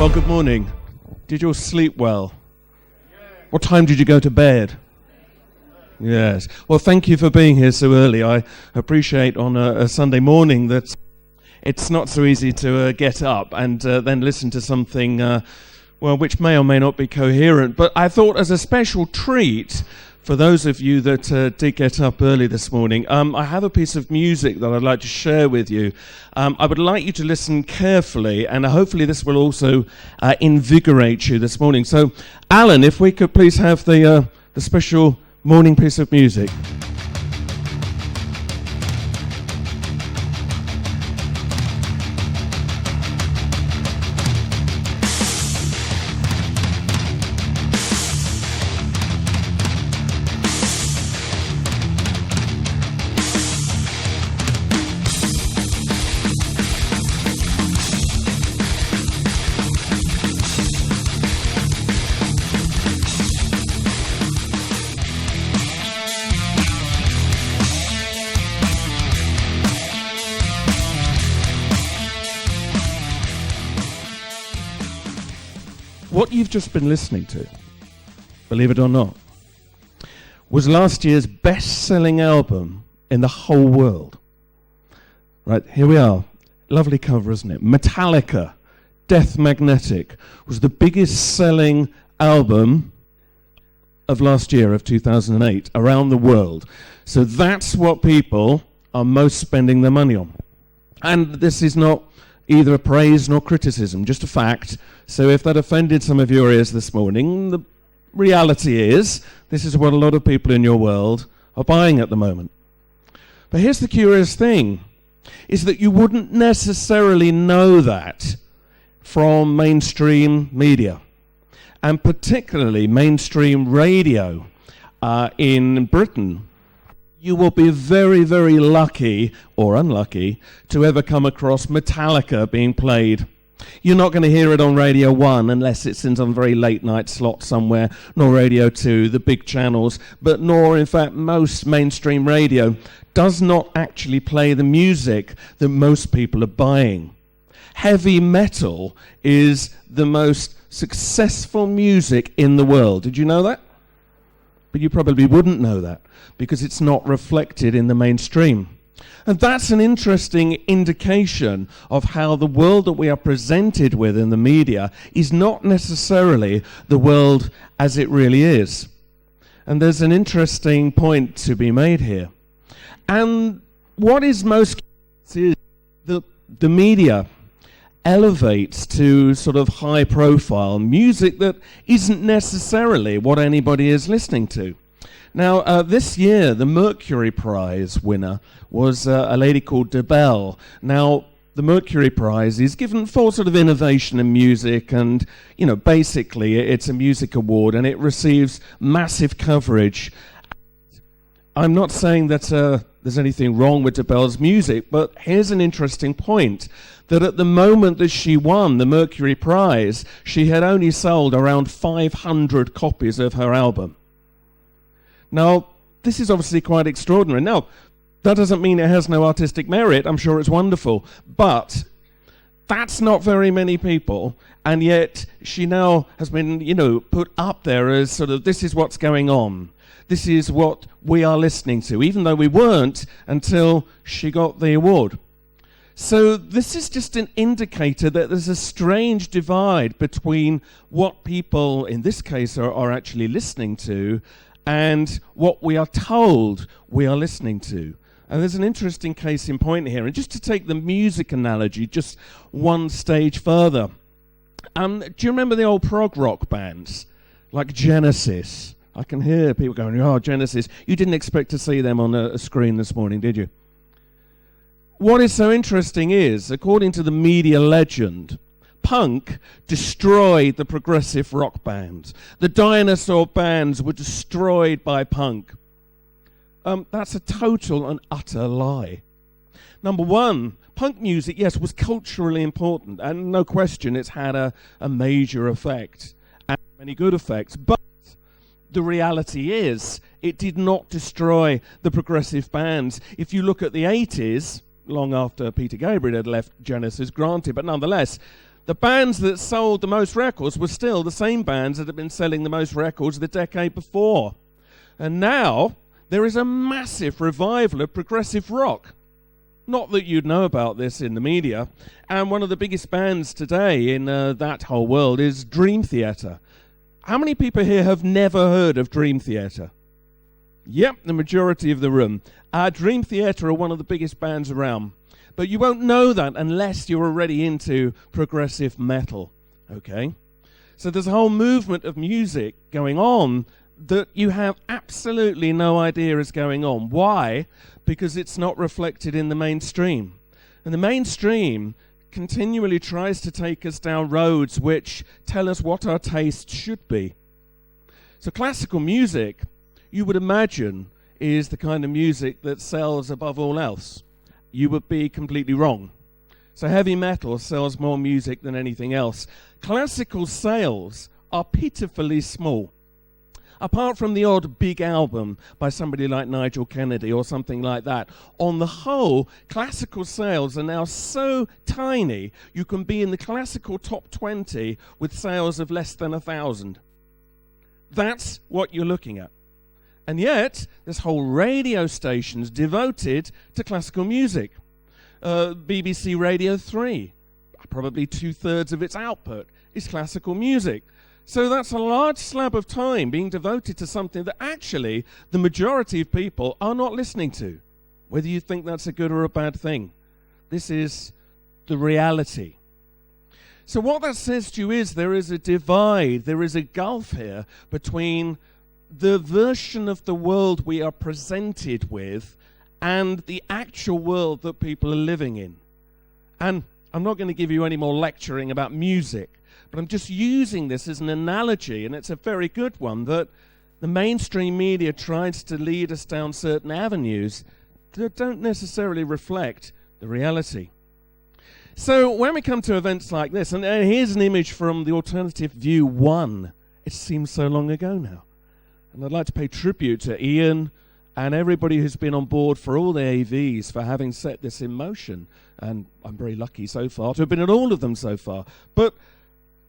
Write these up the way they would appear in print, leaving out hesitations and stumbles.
Well, good morning. Did you all sleep well? What time did you go to bed? Yes. Well, thank you for being here so early. I appreciate on a Sunday morning that it's not so easy to get up and then listen to something, which may or may not be coherent. But I thought as a special treat, for those of you that did get up early this morning, I have a piece of music that I'd like to share with you. I would like you to listen carefully, and hopefully this will also invigorate you this morning. So, Alan, if we could please have the special morning piece of music. What you've just been listening to, believe it or not, was last year's best-selling album in the whole world. Right, here we are. Lovely cover, isn't it? Metallica, Death Magnetic, was the biggest-selling album of last year, of 2008, around the world. So that's what people are most spending their money on. And this is not either praise nor criticism, just a fact. So if that offended some of your ears this morning, the reality is this is what a lot of people in your world are buying at the moment. But here's the curious thing, is that you wouldn't necessarily know that from mainstream media, and particularly mainstream radio in Britain. You will be very, very lucky, or unlucky, to ever come across Metallica being played. You're not going to hear it on Radio 1 unless it's in some very late night slot somewhere, nor Radio 2, the big channels, but nor, in fact, most mainstream radio does not actually play the music that most people are buying. Heavy metal is the most successful music in the world. Did you know that? But you probably wouldn't know that because it's not reflected in the mainstream. And that's an interesting indication of how the world that we are presented with in the media is not necessarily the world as it really is. And there's an interesting point to be made here. And what is most is that the media elevates to sort of high-profile music that isn't necessarily what anybody is listening to. Now, this year, the Mercury Prize winner was a lady called DeBelle. Now, the Mercury Prize is given for sort of innovation in music, and, you know, basically it's a music award, and it receives massive coverage. I'm not saying that there's anything wrong with DeBelle's music, but here's an interesting point, that at the moment that she won the Mercury Prize, she had only sold around 500 copies of her album. Now, this is obviously quite extraordinary. Now, that doesn't mean it has no artistic merit. I'm sure it's wonderful. But that's not very many people, and yet she now has been, you know, put up there as sort of, this is what's going on. This is what we are listening to, even though we weren't until she got the award. So this is just an indicator that there's a strange divide between what people, in this case, are actually listening to and what we are told we are listening to. And there's an interesting case in point here. And just to take the music analogy just one stage further, do you remember the old prog rock bands like Genesis? I can hear people going, oh, Genesis. You didn't expect to see them on a screen this morning, did you? What is so interesting is, according to the media legend, punk destroyed the progressive rock bands. The dinosaur bands were destroyed by punk. That's a total and utter lie. Number one, punk music, yes, was culturally important, and no question it's had a major effect, and many good effects, but the reality is it did not destroy the progressive bands. If you look at the 80s, long after Peter Gabriel had left Genesis, granted, but nonetheless, The bands that sold the most records were still the same bands that had been selling the most records the decade before. And now there is a massive revival of progressive rock. Not that you'd know about this in the media. And one of the biggest bands today in that whole world is Dream Theater. How many people here have never heard of Dream Theater? Yep, the majority of the room. Dream Theater are one of the biggest bands around. But you won't know that unless you're already into progressive metal, okay? So there's a whole movement of music going on that you have absolutely no idea is going on. Why? Because it's not reflected in the mainstream. And the mainstream continually tries to take us down roads which tell us what our taste should be. So classical music, you would imagine, is the kind of music that sells above all else. You would be completely wrong. So heavy metal sells more music than anything else. Classical sales are pitifully small. Apart from the odd big album by somebody like Nigel Kennedy or something like that, on the whole, classical sales are now so tiny, you can be in the classical top 20 with sales of less than 1,000. That's what you're looking at. And yet, there's whole radio stations devoted to classical music. BBC Radio 3, probably 2/3 of its output is classical music. So that's a large slab of time being devoted to something that actually the majority of people are not listening to, whether you think that's a good or a bad thing. This is the reality. So what that says to you is there is a divide, there is a gulf here between the version of the world we are presented with and the actual world that people are living in. And I'm not going to give you any more lecturing about music, but I'm just using this as an analogy, and it's a very good one, that the mainstream media tries to lead us down certain avenues that don't necessarily reflect the reality. So when we come to events like this, and here's an image from the Alternative View 1. It seems so long ago now. And I'd like to pay tribute to Ian and everybody who's been on board for all the AVs for having set this in motion. And I'm very lucky so far to have been at all of them so far. But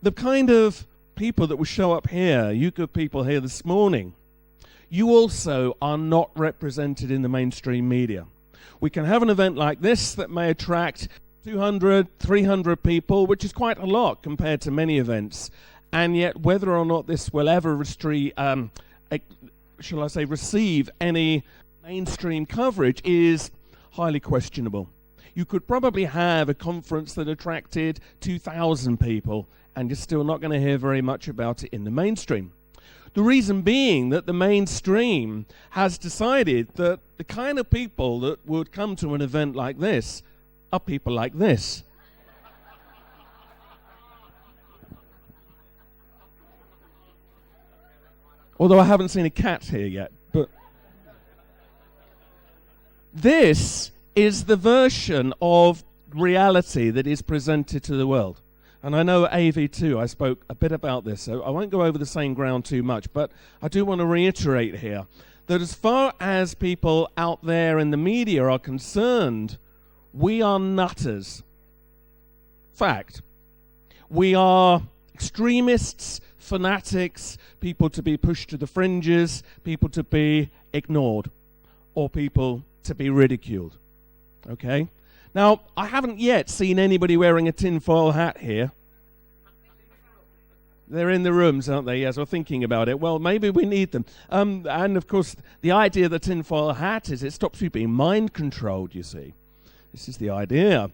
the kind of people that will show up here, you good people here this morning, you also are not represented in the mainstream media. We can have an event like this that may attract 200, 300 people, which is quite a lot compared to many events. And yet whether or not this will ever receive any mainstream coverage is highly questionable. You could probably have a conference that attracted 2,000 people, and you're still not going to hear very much about it in the mainstream. The reason being that the mainstream has decided that the kind of people that would come to an event like this are people like this. Although I haven't seen a cat here yet, but this is the version of reality that is presented to the world. And I know at AV2 I spoke a bit about this, so I won't go over the same ground too much, but I do want to reiterate here that as far as people out there in the media are concerned, we are nutters. Fact. We are extremists, fanatics, people to be pushed to the fringes, people to be ignored, or people to be ridiculed. Okay? Now, I haven't yet seen anybody wearing a tinfoil hat here. They're in the rooms, aren't they? Yes, we're thinking about it. Well, maybe we need them. And, of course, the idea of the tinfoil hat is it stops you being mind-controlled, you see. This is the idea.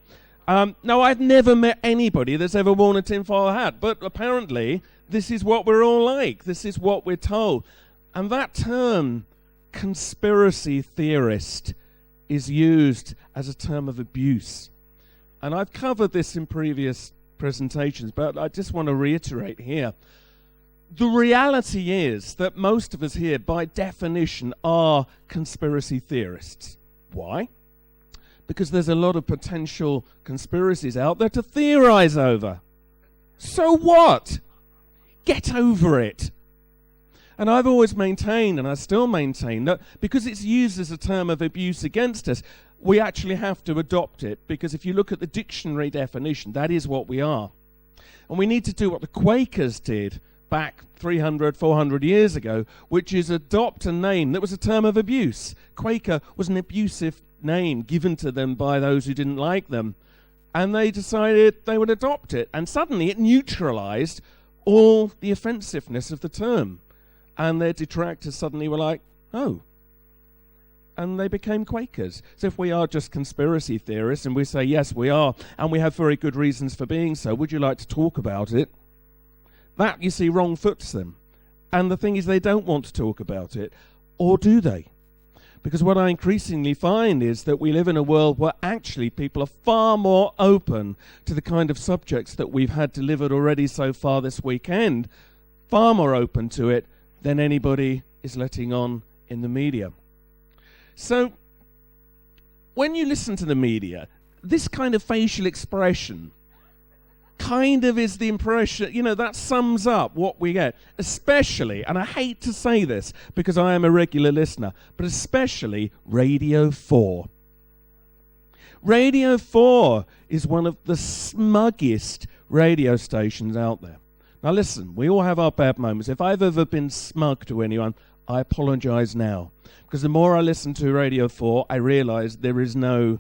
Now, I've never met anybody that's ever worn a tinfoil hat, but apparently this is what we're all like. This is what we're told. And that term, conspiracy theorist, is used as a term of abuse. And I've covered this in previous presentations, but I just want to reiterate here. The reality is that most of us here, by definition, are conspiracy theorists. Why? Because there's a lot of potential conspiracies out there to theorize over. So what? Get over it. And I've always maintained, and I still maintain, that because it's used as a term of abuse against us, we actually have to adopt it, because if you look at the dictionary definition, that is what we are. And we need to do what the Quakers did back 300, 400 years ago, which is adopt a name that was a term of abuse. Quaker was an abusive name given to them by those who didn't like them. And they decided they would adopt it. And suddenly it neutralized all the offensiveness of the term. And their detractors suddenly were like, oh. And they became Quakers. So if we are just conspiracy theorists and we say, yes, we are, and we have very good reasons for being so, would you like to talk about it? That, you see, wrong foots them. And the thing is, they don't want to talk about it. Or do they? Because what I increasingly find is that we live in a world where actually people are far more open to the kind of subjects that we've had delivered already so far this weekend, far more open to it than anybody is letting on in the media. So, when you listen to the media, this kind of facial expression kind of is the impression, that sums up what we get. Especially, and I hate to say this because I am a regular listener, but especially Radio 4. Radio 4 is one of the smuggest radio stations out there. Now listen, we all have our bad moments. If I've ever been smug to anyone, I apologize now. Because the more I listen to Radio 4, I realize there is no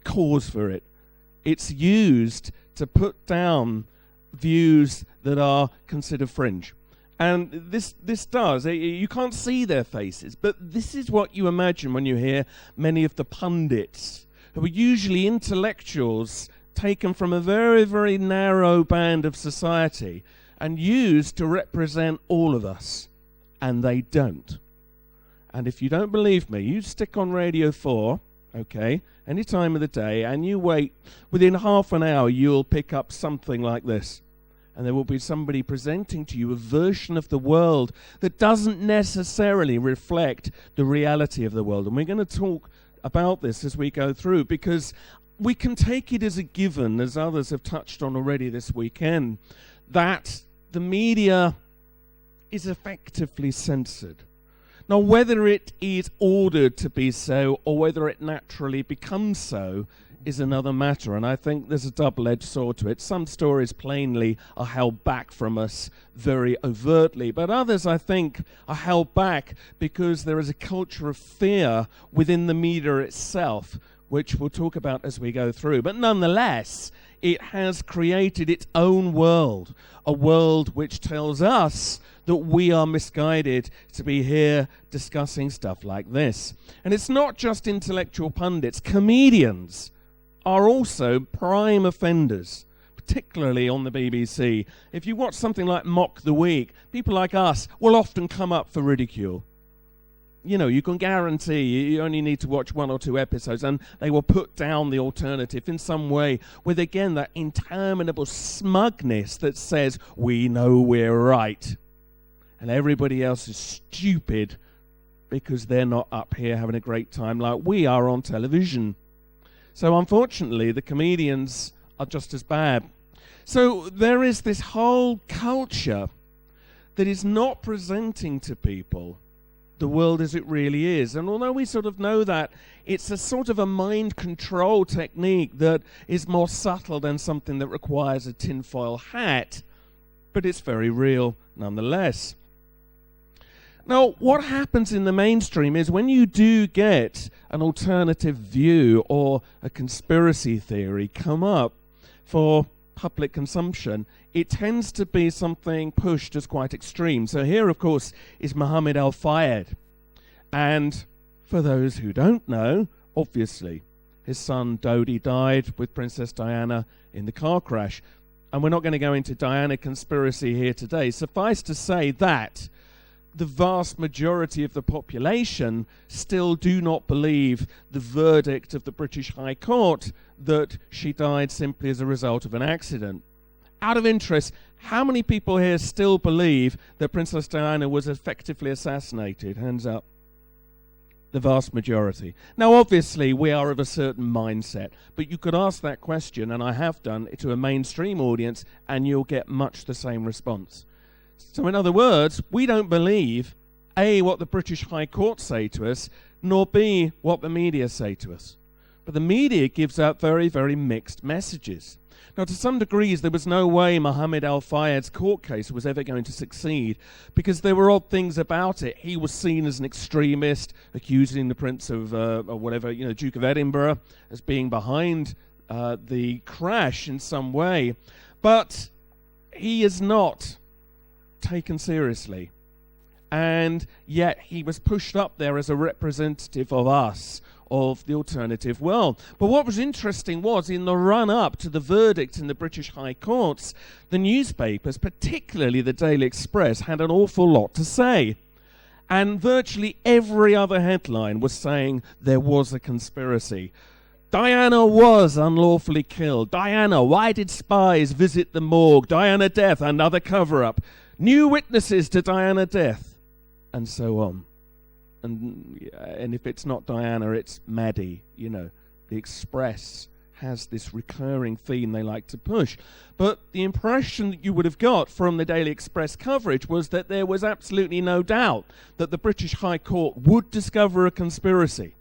cause for it. It's used to put down views that are considered fringe. And this does, you can't see their faces, but this is what you imagine when you hear many of the pundits, who are usually intellectuals taken from a very, very narrow band of society and used to represent all of us. And they don't. And if you don't believe me, you stick on Radio 4, okay, any time of the day, and you wait. Within half an hour, you'll pick up something like this. And there will be somebody presenting to you a version of the world that doesn't necessarily reflect the reality of the world. And we're going to talk about this as we go through, because we can take it as a given, as others have touched on already this weekend, that the media is effectively censored. Now, whether it is ordered to be so or whether it naturally becomes so is another matter, and I think there's a double-edged sword to it. Some stories plainly are held back from us very overtly, but others, I think, are held back because there is a culture of fear within the media itself, which we'll talk about as we go through. But nonetheless, it has created its own world, a world which tells us that we are misguided to be here discussing stuff like this. And it's not just intellectual pundits. Comedians are also prime offenders, particularly on the BBC. If you watch something like Mock the Week, people like us will often come up for ridicule. You can guarantee you only need to watch 1 or 2 episodes and they will put down the alternative in some way with, again, that interminable smugness that says, we know we're right. And everybody else is stupid because they're not up here having a great time like we are on television. So unfortunately, the comedians are just as bad. So there is this whole culture that is not presenting to people the world as it really is. And although we sort of know that, it's a sort of a mind control technique that is more subtle than something that requires a tinfoil hat, but it's very real nonetheless. Now, what happens in the mainstream is when you do get an alternative view or a conspiracy theory come up for public consumption, it tends to be something pushed as quite extreme. So here, of course, is Mohammed al-Fayed. And for those who don't know, obviously, his son Dodi died with Princess Diana in the car crash. And we're not going to go into Diana conspiracy here today. Suffice to say that the vast majority of the population still do not believe the verdict of the British High Court that she died simply as a result of an accident. Out of interest, how many people here still believe that Princess Diana was effectively assassinated? Hands up. The vast majority. Now, obviously, we are of a certain mindset, but you could ask that question, and I have done, to a mainstream audience, and you'll get much the same response. So in other words, we don't believe, A, what the British High Court say to us, nor B, what the media say to us. But the media gives out very, very mixed messages. Now, to some degrees, there was no way Mohammed al-Fayed's court case was ever going to succeed, because there were odd things about it. He was seen as an extremist, accusing the Prince of, or whatever, Duke of Edinburgh, as being behind the crash in some way. But he is not taken seriously. And yet he was pushed up there as a representative of us, of the alternative world. But what was interesting was, in the run-up to the verdict in the British High Courts, the newspapers, particularly the Daily Express, had an awful lot to say. And virtually every other headline was saying there was a conspiracy. Diana was unlawfully killed. Diana, why did spies visit the morgue? Diana death, another cover-up. New witnesses to Diana death. And so on. And if it's not Diana, it's Maddie. The Express has this recurring theme they like to push. But the impression that you would have got from the Daily Express coverage was that there was absolutely no doubt that the British High Court would discover a conspiracy.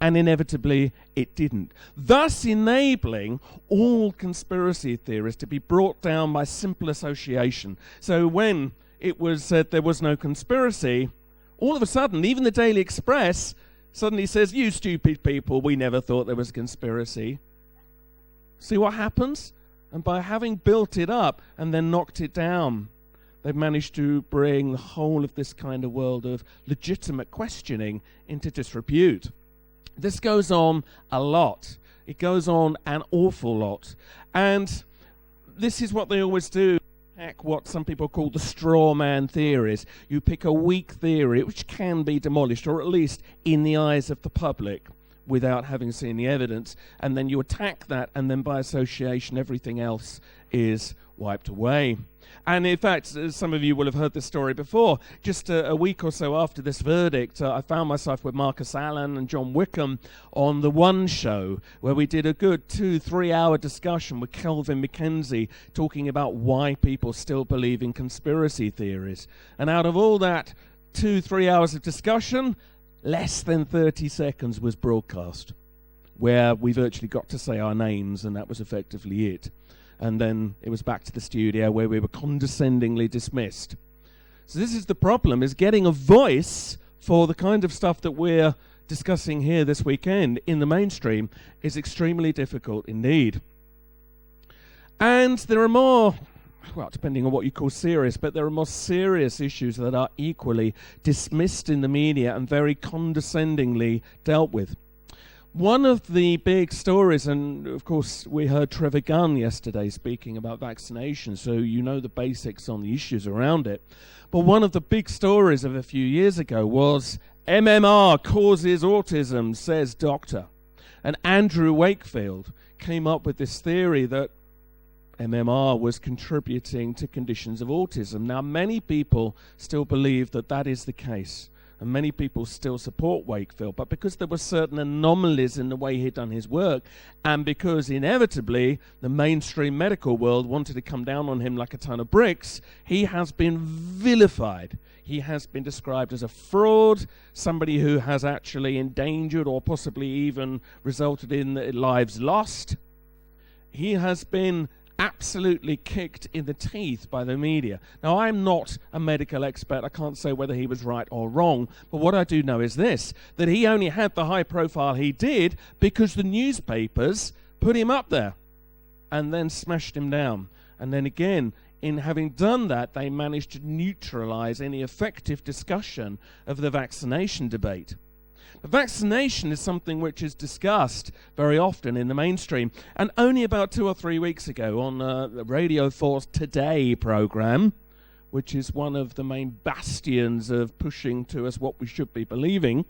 And inevitably, it didn't. Thus enabling all conspiracy theories to be brought down by simple association. So when it was said there was no conspiracy, all of a sudden, even the Daily Express suddenly says, "You stupid people, we never thought there was a conspiracy." See what happens? And by having built it up and then knocked it down, they've managed to bring the whole of this kind of world of legitimate questioning into disrepute. This goes on a lot. It goes on an awful lot. And this is what they always do. What some people call the straw man theories. You pick a weak theory which can be demolished, or at least in the eyes of the public, without having seen the evidence, and then you attack that, and then by association everything else is wiped away. And in fact, as some of you will have heard this story before, just a week or so after this verdict, I found myself with Marcus Allen and John Wickham on The One Show, where we did a good 2-3 hour discussion with Kelvin McKenzie talking about why people still believe in conspiracy theories. And out of all that 2-3 hours of discussion, less than 30 seconds was broadcast, where we virtually got to say our names, and that was effectively it. And then it was back to the studio where we were condescendingly dismissed. So this is the problem, is getting a voice for the kind of stuff that we're discussing here this weekend in the mainstream is extremely difficult indeed. And there are more, well, depending on what you call serious, but there are more serious issues that are equally dismissed in the media and very condescendingly dealt with. One of the big stories, and of course we heard Trevor Gunn yesterday speaking about vaccination, so you know the basics on the issues around it. But one of the big stories of a few years ago was MMR causes autism, says doctor. And Andrew Wakefield came up with this theory that MMR was contributing to conditions of autism. Now, many people still believe that that is the case. And many people still support Wakefield, but because there were certain anomalies in the way he'd done his work, and because inevitably the mainstream medical world wanted to come down on him like a ton of bricks, he has been vilified. He has been described as a fraud, somebody who has actually endangered or possibly even resulted in lives lost. He has been absolutely kicked in the teeth by the media. Now, I'm not a medical expert. I can't say whether he was right or wrong, but what I do know is this, that he only had the high profile he did because the newspapers put him up there and then smashed him down. And then again, in having done that, they managed to neutralize any effective discussion of the vaccination debate. But vaccination is something which is discussed very often in the mainstream. And only about 2 or 3 weeks ago on the Radio 4's Today program, which is one of the main bastions of pushing to us what we should be believing,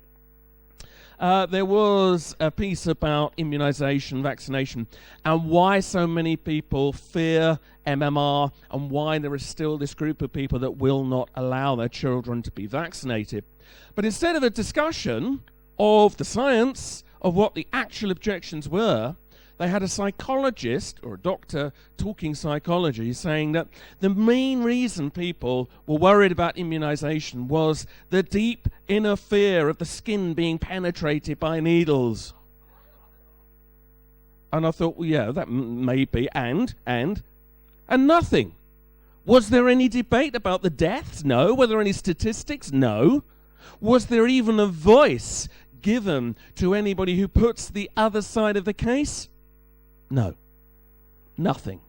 there was a piece about immunization, vaccination, and why so many people fear MMR, and why there is still this group of people that will not allow their children to be vaccinated. But instead of a discussion of the science, of what the actual objections were, they had a psychologist, or a doctor, talking psychology, saying that the main reason people were worried about immunization was the deep inner fear of the skin being penetrated by needles. And I thought, well, yeah, that may be, and nothing. Was there any debate about the deaths? No. Were there any statistics? No. Was there even a voice given to anybody who puts the other side of the case? No. Nothing.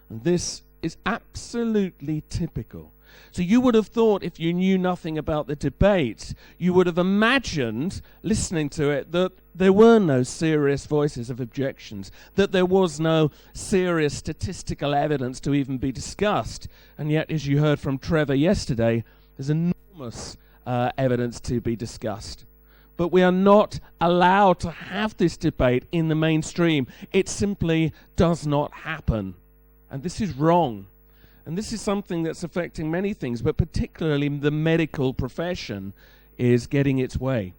And this is absolutely typical. So you would have thought, if you knew nothing about the debate, you would have imagined, listening to it, that there were no serious voices of objections, that there was no serious statistical evidence to even be discussed. And yet, as you heard from Trevor yesterday, there's enormous evidence to be discussed. But we are not allowed to have this debate in the mainstream. It simply does not happen. And this is wrong. And this is something that's affecting many things, but particularly the medical profession is getting its way.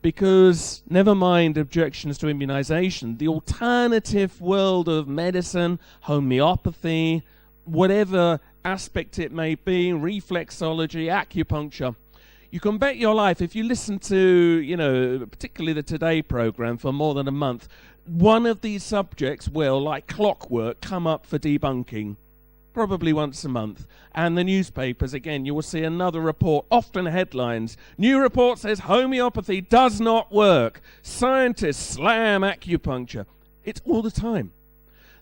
Because, never mind objections to immunization, the alternative world of medicine, homeopathy, whatever aspect it may be, reflexology, acupuncture, you can bet your life, if you listen to, particularly the Today program for more than a month, one of these subjects will, like clockwork, come up for debunking. Probably once a month. And the newspapers, again, you will see another report, often headlines. New report says homeopathy does not work. Scientists slam acupuncture. It's all the time.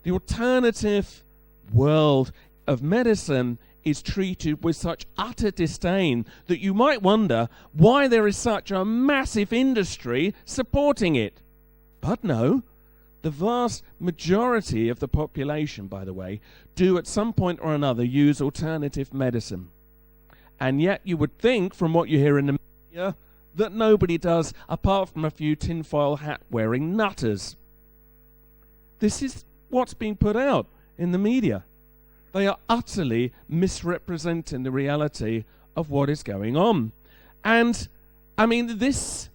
The alternative world of medicine is treated with such utter disdain that you might wonder why there is such a massive industry supporting it. But no. The vast majority of the population, by the way, do at some point or another use alternative medicine. And yet you would think, from what you hear in the media, that nobody does, apart from a few tinfoil hat-wearing nutters. This is what's being put out in the media. They are utterly misrepresenting the reality of what is going on. And, I mean, this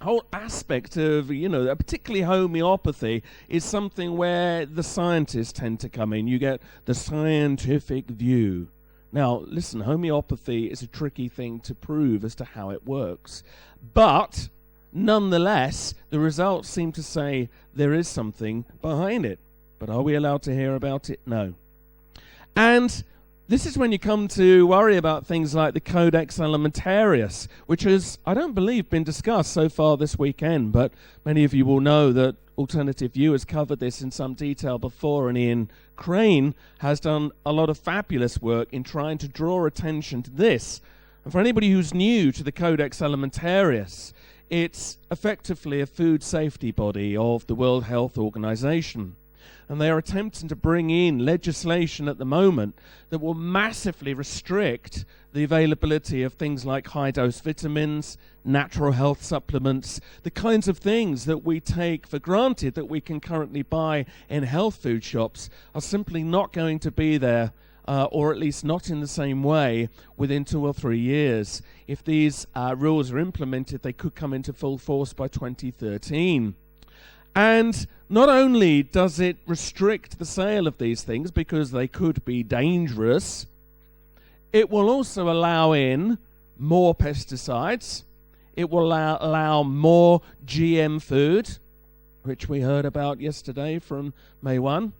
whole aspect of, particularly homeopathy, is something where the scientists tend to come in. You get the scientific view. Now, listen, homeopathy is a tricky thing to prove as to how it works. But, nonetheless, the results seem to say there is something behind it. But are we allowed to hear about it? No. And this is when you come to worry about things like the Codex Alimentarius, which has, I don't believe, been discussed so far this weekend, but many of you will know that Alternative View has covered this in some detail before, and Ian Crane has done a lot of fabulous work in trying to draw attention to this. And for anybody who's new to the Codex Alimentarius, it's effectively a food safety body of the World Health Organization. And they are attempting to bring in legislation at the moment that will massively restrict the availability of things like high-dose vitamins, natural health supplements, the kinds of things that we take for granted that we can currently buy in health food shops are simply not going to be there, or at least not in the same way, within 2 or 3 years. If these rules are implemented, they could come into full force by 2013. And not only does it restrict the sale of these things because they could be dangerous, it will also allow in more pesticides. It will allow more GM food, which we heard about yesterday from May 1.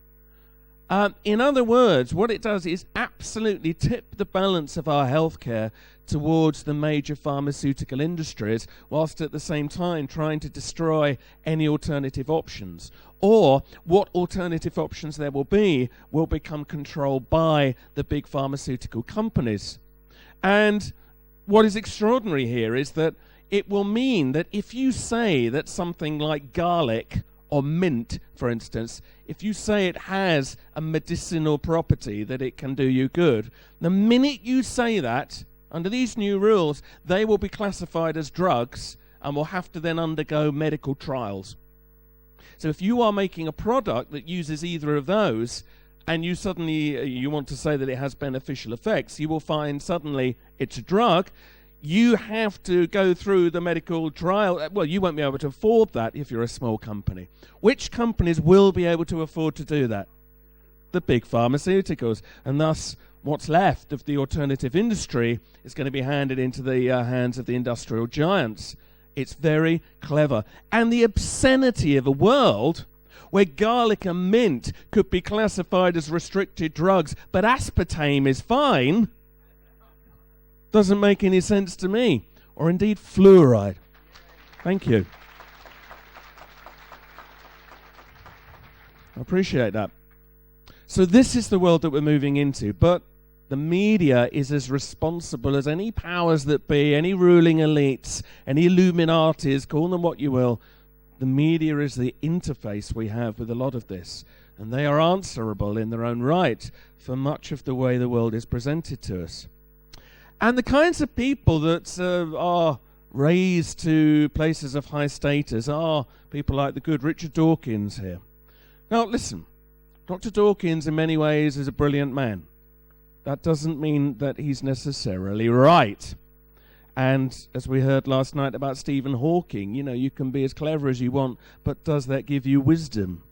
In other words, what it does is absolutely tip the balance of our healthcare towards the major pharmaceutical industries, whilst at the same time trying to destroy any alternative options. Or what alternative options there will become controlled by the big pharmaceutical companies. And what is extraordinary here is that it will mean that if you say that something like garlic or mint, for instance, if you say it has a medicinal property that it can do you good, the minute you say that, under these new rules, they will be classified as drugs and will have to then undergo medical trials. So if you are making a product that uses either of those, and you suddenly you want to say that it has beneficial effects, you will find suddenly it's a drug. You have to go through the medical trial. Well, you won't be able to afford that if you're a small company. Which companies will be able to afford to do that? The big pharmaceuticals. And thus, what's left of the alternative industry is going to be handed into the hands of the industrial giants. It's very clever. And the obscenity of a world where garlic and mint could be classified as restricted drugs, but aspartame is fine, doesn't make any sense to me. Or indeed fluoride. Thank you. I appreciate that. So this is the world that we're moving into, but the media is as responsible as any powers that be, any ruling elites, any Illuminatis, call them what you will. The media is the interface we have with a lot of this, and they are answerable in their own right for much of the way the world is presented to us. And the kinds of people that are raised to places of high status are people like the good Richard Dawkins here. Now listen, Dr. Dawkins in many ways is a brilliant man. That doesn't mean that he's necessarily right. And as we heard last night about Stephen Hawking, you can be as clever as you want, but does that give you wisdom?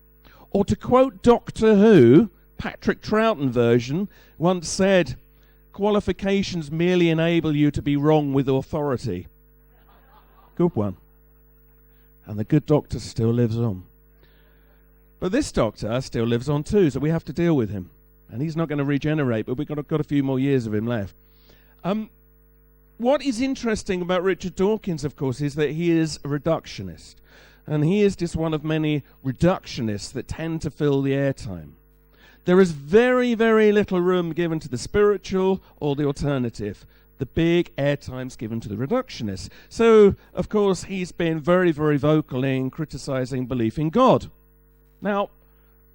Or to quote Doctor Who, Patrick Troughton version, once said, qualifications merely enable you to be wrong with authority. Good one. And the good doctor still lives on. But this doctor still lives on too, so we have to deal with him. And he's not going to regenerate, but we've got a few more years of him left. What is interesting about Richard Dawkins, of course, is that he is a reductionist. And he is just one of many reductionists that tend to fill the airtime. There is very, very little room given to the spiritual or the alternative. The big airtime's given to the reductionists. So, of course, he's been very, very vocal in criticizing belief in God. Now,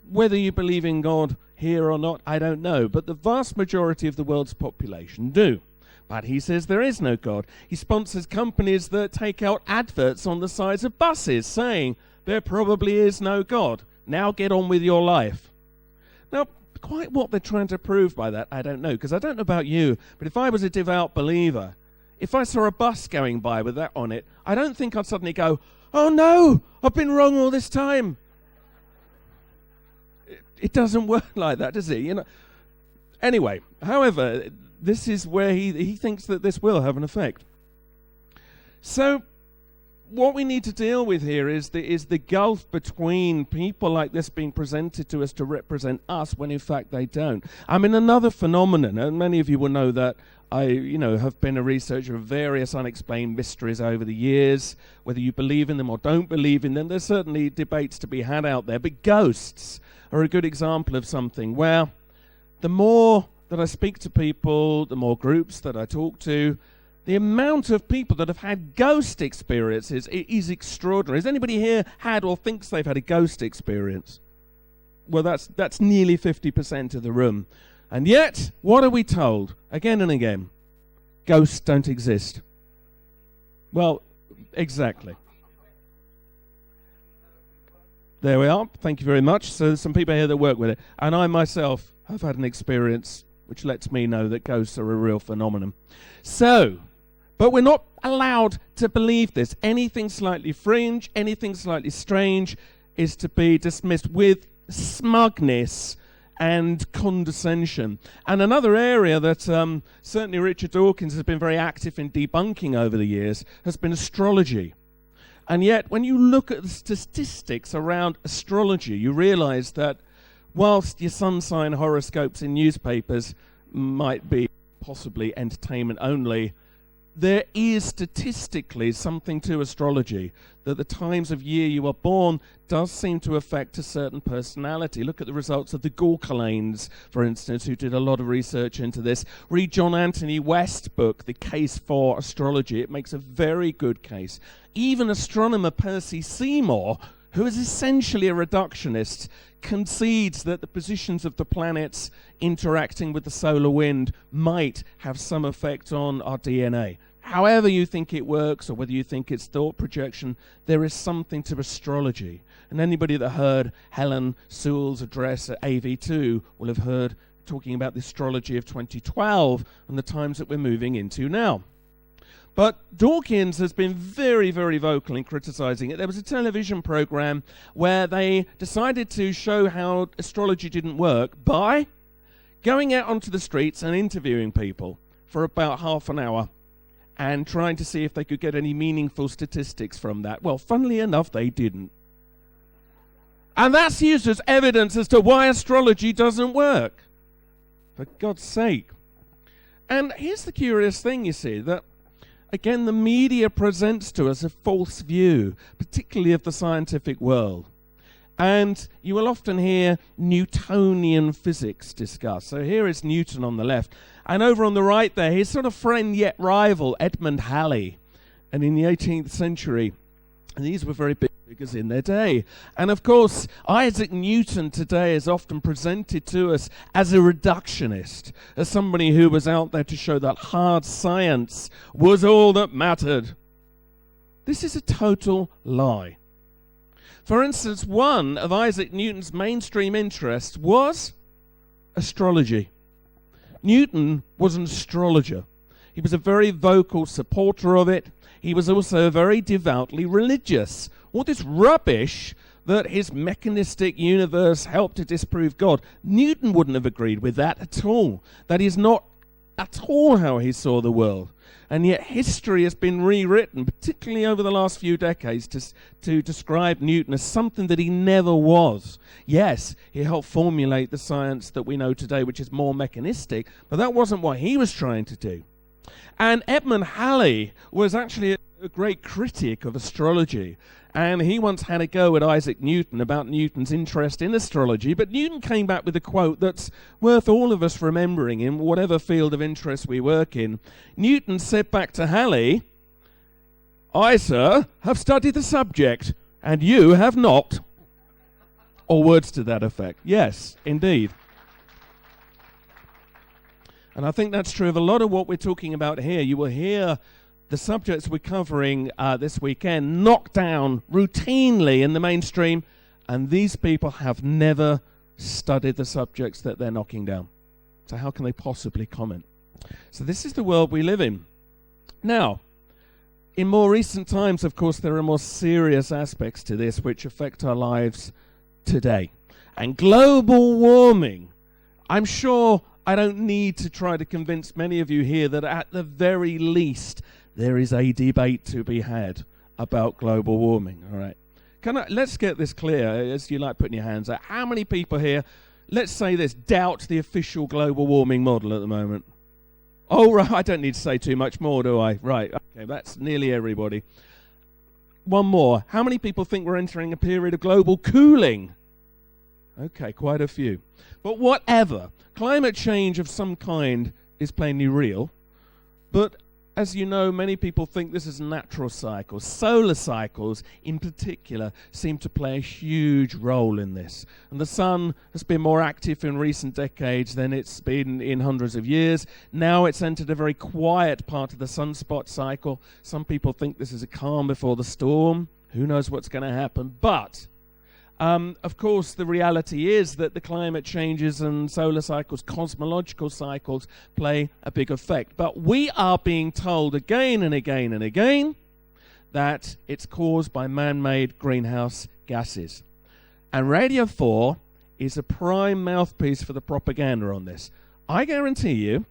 whether you believe in God here or not, I don't know, but the vast majority of the world's population do. But he says there is no God. He sponsors companies that take out adverts on the sides of buses saying there probably is no God. Now get on with your life. Now, quite what they're trying to prove by that, I don't know, because I don't know about you, but if I was a devout believer, if I saw a bus going by with that on it, I don't think I'd suddenly go, oh no, I've been wrong all this time. It doesn't work like that, does it? Anyway, however, this is where he thinks that this will have an effect. So what we need to deal with here is the gulf between people like this being presented to us to represent us when in fact they don't. I mean, another phenomenon, and many of you will know that I have been a researcher of various unexplained mysteries over the years. Whether you believe in them or don't believe in them, there's certainly debates to be had out there, but ghosts are a good example of something where the more that I speak to people, the more groups that I talk to, the amount of people that have had ghost experiences is extraordinary. Has anybody here had or thinks they've had a ghost experience? Well, that's nearly 50% of the room. And yet, what are we told again and again? Ghosts don't exist. Well, exactly. There we are. Thank you very much. So there's some people here that work with it. And I myself have had an experience which lets me know that ghosts are a real phenomenon. So, but we're not allowed to believe this. Anything slightly fringe, anything slightly strange is to be dismissed with smugness and condescension. And another area that certainly Richard Dawkins has been very active in debunking over the years has been astrology. And yet, when you look at the statistics around astrology, you realize that whilst your sun sign horoscopes in newspapers might be possibly entertainment only, there is statistically something to astrology, that the times of year you are born does seem to affect a certain personality. Look at the results of the Gorkalanes, for instance, who did a lot of research into this. Read John Anthony West's book, The Case for Astrology. It makes a very good case. Even astronomer Percy Seymour, who is essentially a reductionist, concedes that the positions of the planets interacting with the solar wind might have some effect on our DNA. However you think it works, or whether you think it's thought projection, there is something to astrology. And anybody that heard Helen Sewell's address at AV3 will have heard talking about the astrology of 2012 and the times that we're moving into now. But Dawkins has been very, very vocal in criticizing it. There was a television program where they decided to show how astrology didn't work by going out onto the streets and interviewing people for about half an hour and trying to see if they could get any meaningful statistics from that. Well, funnily enough, they didn't. And that's used as evidence as to why astrology doesn't work. For God's sake. And here's the curious thing, you see, that again the media presents to us a false view, particularly of the scientific world. And you will often hear Newtonian physics discussed. So here is Newton on the left. And over on the right there, his sort of friend yet rival, Edmund Halley. And in the 18th century, these were very big figures in their day. And of course, Isaac Newton today is often presented to us as a reductionist, as somebody who was out there to show that hard science was all that mattered. This is a total lie. For instance, one of Isaac Newton's mainstream interests was astrology. Newton was an astrologer. He was a very vocal supporter of it. He was also very devoutly religious. All this rubbish that his mechanistic universe helped to disprove God, Newton wouldn't have agreed with that at all. That is not at all how he saw the world. And yet history has been rewritten, particularly over the last few decades, to describe Newton as something that he never was. Yes, he helped formulate the science that we know today, which is more mechanistic, but that wasn't what he was trying to do. And Edmund Halley was actually a great critic of astrology. And he once had a go at Isaac Newton about Newton's interest in astrology. But Newton came back with a quote that's worth all of us remembering in whatever field of interest we work in. Newton said back to Halley, "I, sir, have studied the subject, and you have not." Or words to that effect. Yes, indeed. And I think that's true of a lot of what we're talking about here. You will hear the subjects we're covering this weekend knocked down routinely in the mainstream, and these people have never studied the subjects that they're knocking down. So how can they possibly comment? So this is the world we live in. Now, in more recent times, of course, there are more serious aspects to this which affect our lives today. And global warming, I'm sure I don't need to try to convince many of you here that at the very least there is a debate to be had about global warming. All right. Let's get this clear, as you like putting your hands out. How many people here, let's say this, doubt the official global warming model at the moment? Oh, right, I don't need to say too much more, do I? Right, okay, that's nearly everybody. One more. How many people think we're entering a period of global cooling? Okay, quite a few. But whatever, climate change of some kind is plainly real. But as you know, many people think this is a natural cycle. Solar cycles, in particular, seem to play a huge role in this. And the sun has been more active in recent decades than it's been in hundreds of years. Now it's entered a very quiet part of the sunspot cycle. Some people think this is a calm before the storm. Who knows what's going to happen? But of course, the reality is that the climate changes and solar cycles, cosmological cycles, play a big effect. But we are being told again and again and again that it's caused by man-made greenhouse gases. And Radio 4 is a prime mouthpiece for the propaganda on this. I guarantee you,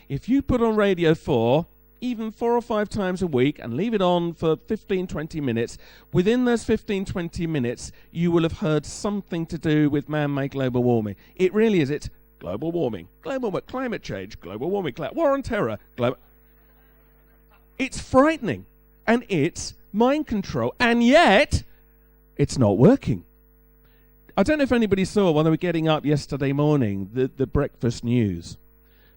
if you put on Radio 4 even 4 or 5 times a week and leave it on for 15-20 minutes, within those 15-20 minutes you will have heard something to do with man-made global warming. It really is. It's global warming, climate change, global warming, war on terror. It's frightening and it's mind control, and yet it's not working. I don't know if anybody saw when they were getting up yesterday morning the breakfast news.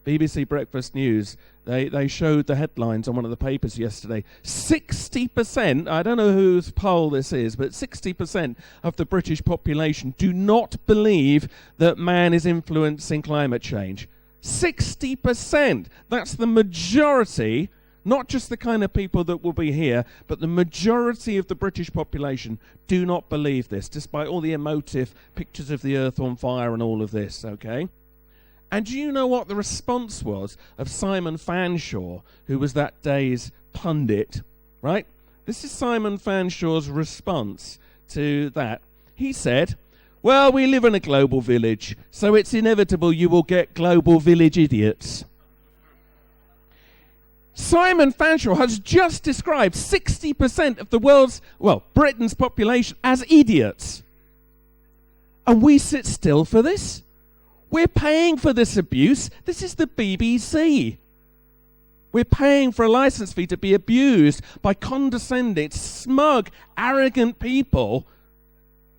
BBC Breakfast News, they showed the headlines on one of the papers yesterday. 60%, I don't know whose poll this is, but 60% of the British population do not believe that man is influencing climate change. 60%! That's the majority, not just the kind of people that will be here, but the majority of the British population do not believe this, despite all the emotive pictures of the earth on fire and all of this, okay? And do you know what the response was of Simon Fanshawe, who was that day's pundit, right? This is Simon Fanshawe's response to that. He said, well, we live in a global village, so it's inevitable you will get global village idiots. Simon Fanshawe has just described 60% of the world's, Britain's population as idiots. And we sit still for this? We're paying for this abuse. This is the BBC. We're paying for a license fee to be abused by condescending, smug, arrogant people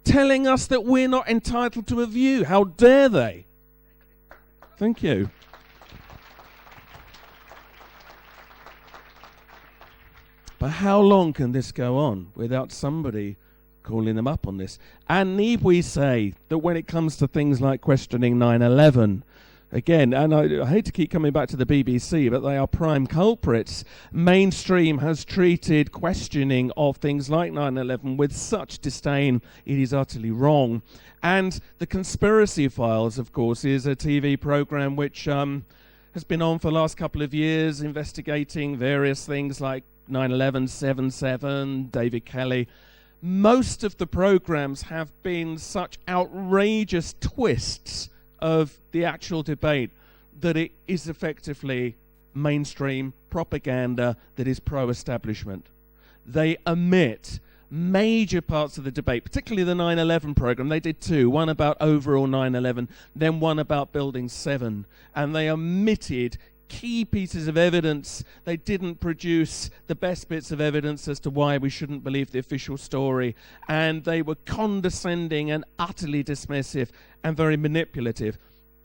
telling us that we're not entitled to a view. How dare they? Thank you. But how long can this go on without somebody calling them up on this? And need we say that when it comes to things like questioning 9/11, again, and I hate to keep coming back to the BBC, but they are prime culprits. Mainstream has treated questioning of things like 9/11 with such disdain, it is utterly wrong. And The Conspiracy Files, of course, is a TV program which has been on for the last couple of years, investigating various things like 9/11, 7/7, David Kelly. Most of the programs have been such outrageous twists of the actual debate that it is effectively mainstream propaganda that is pro-establishment. They omit major parts of the debate, particularly the 9/11 program. They did two, one about overall 9/11, then one about Building 7, and they omitted key pieces of evidence. They didn't produce the best bits of evidence as to why we shouldn't believe the official story, and they were condescending and utterly dismissive and very manipulative.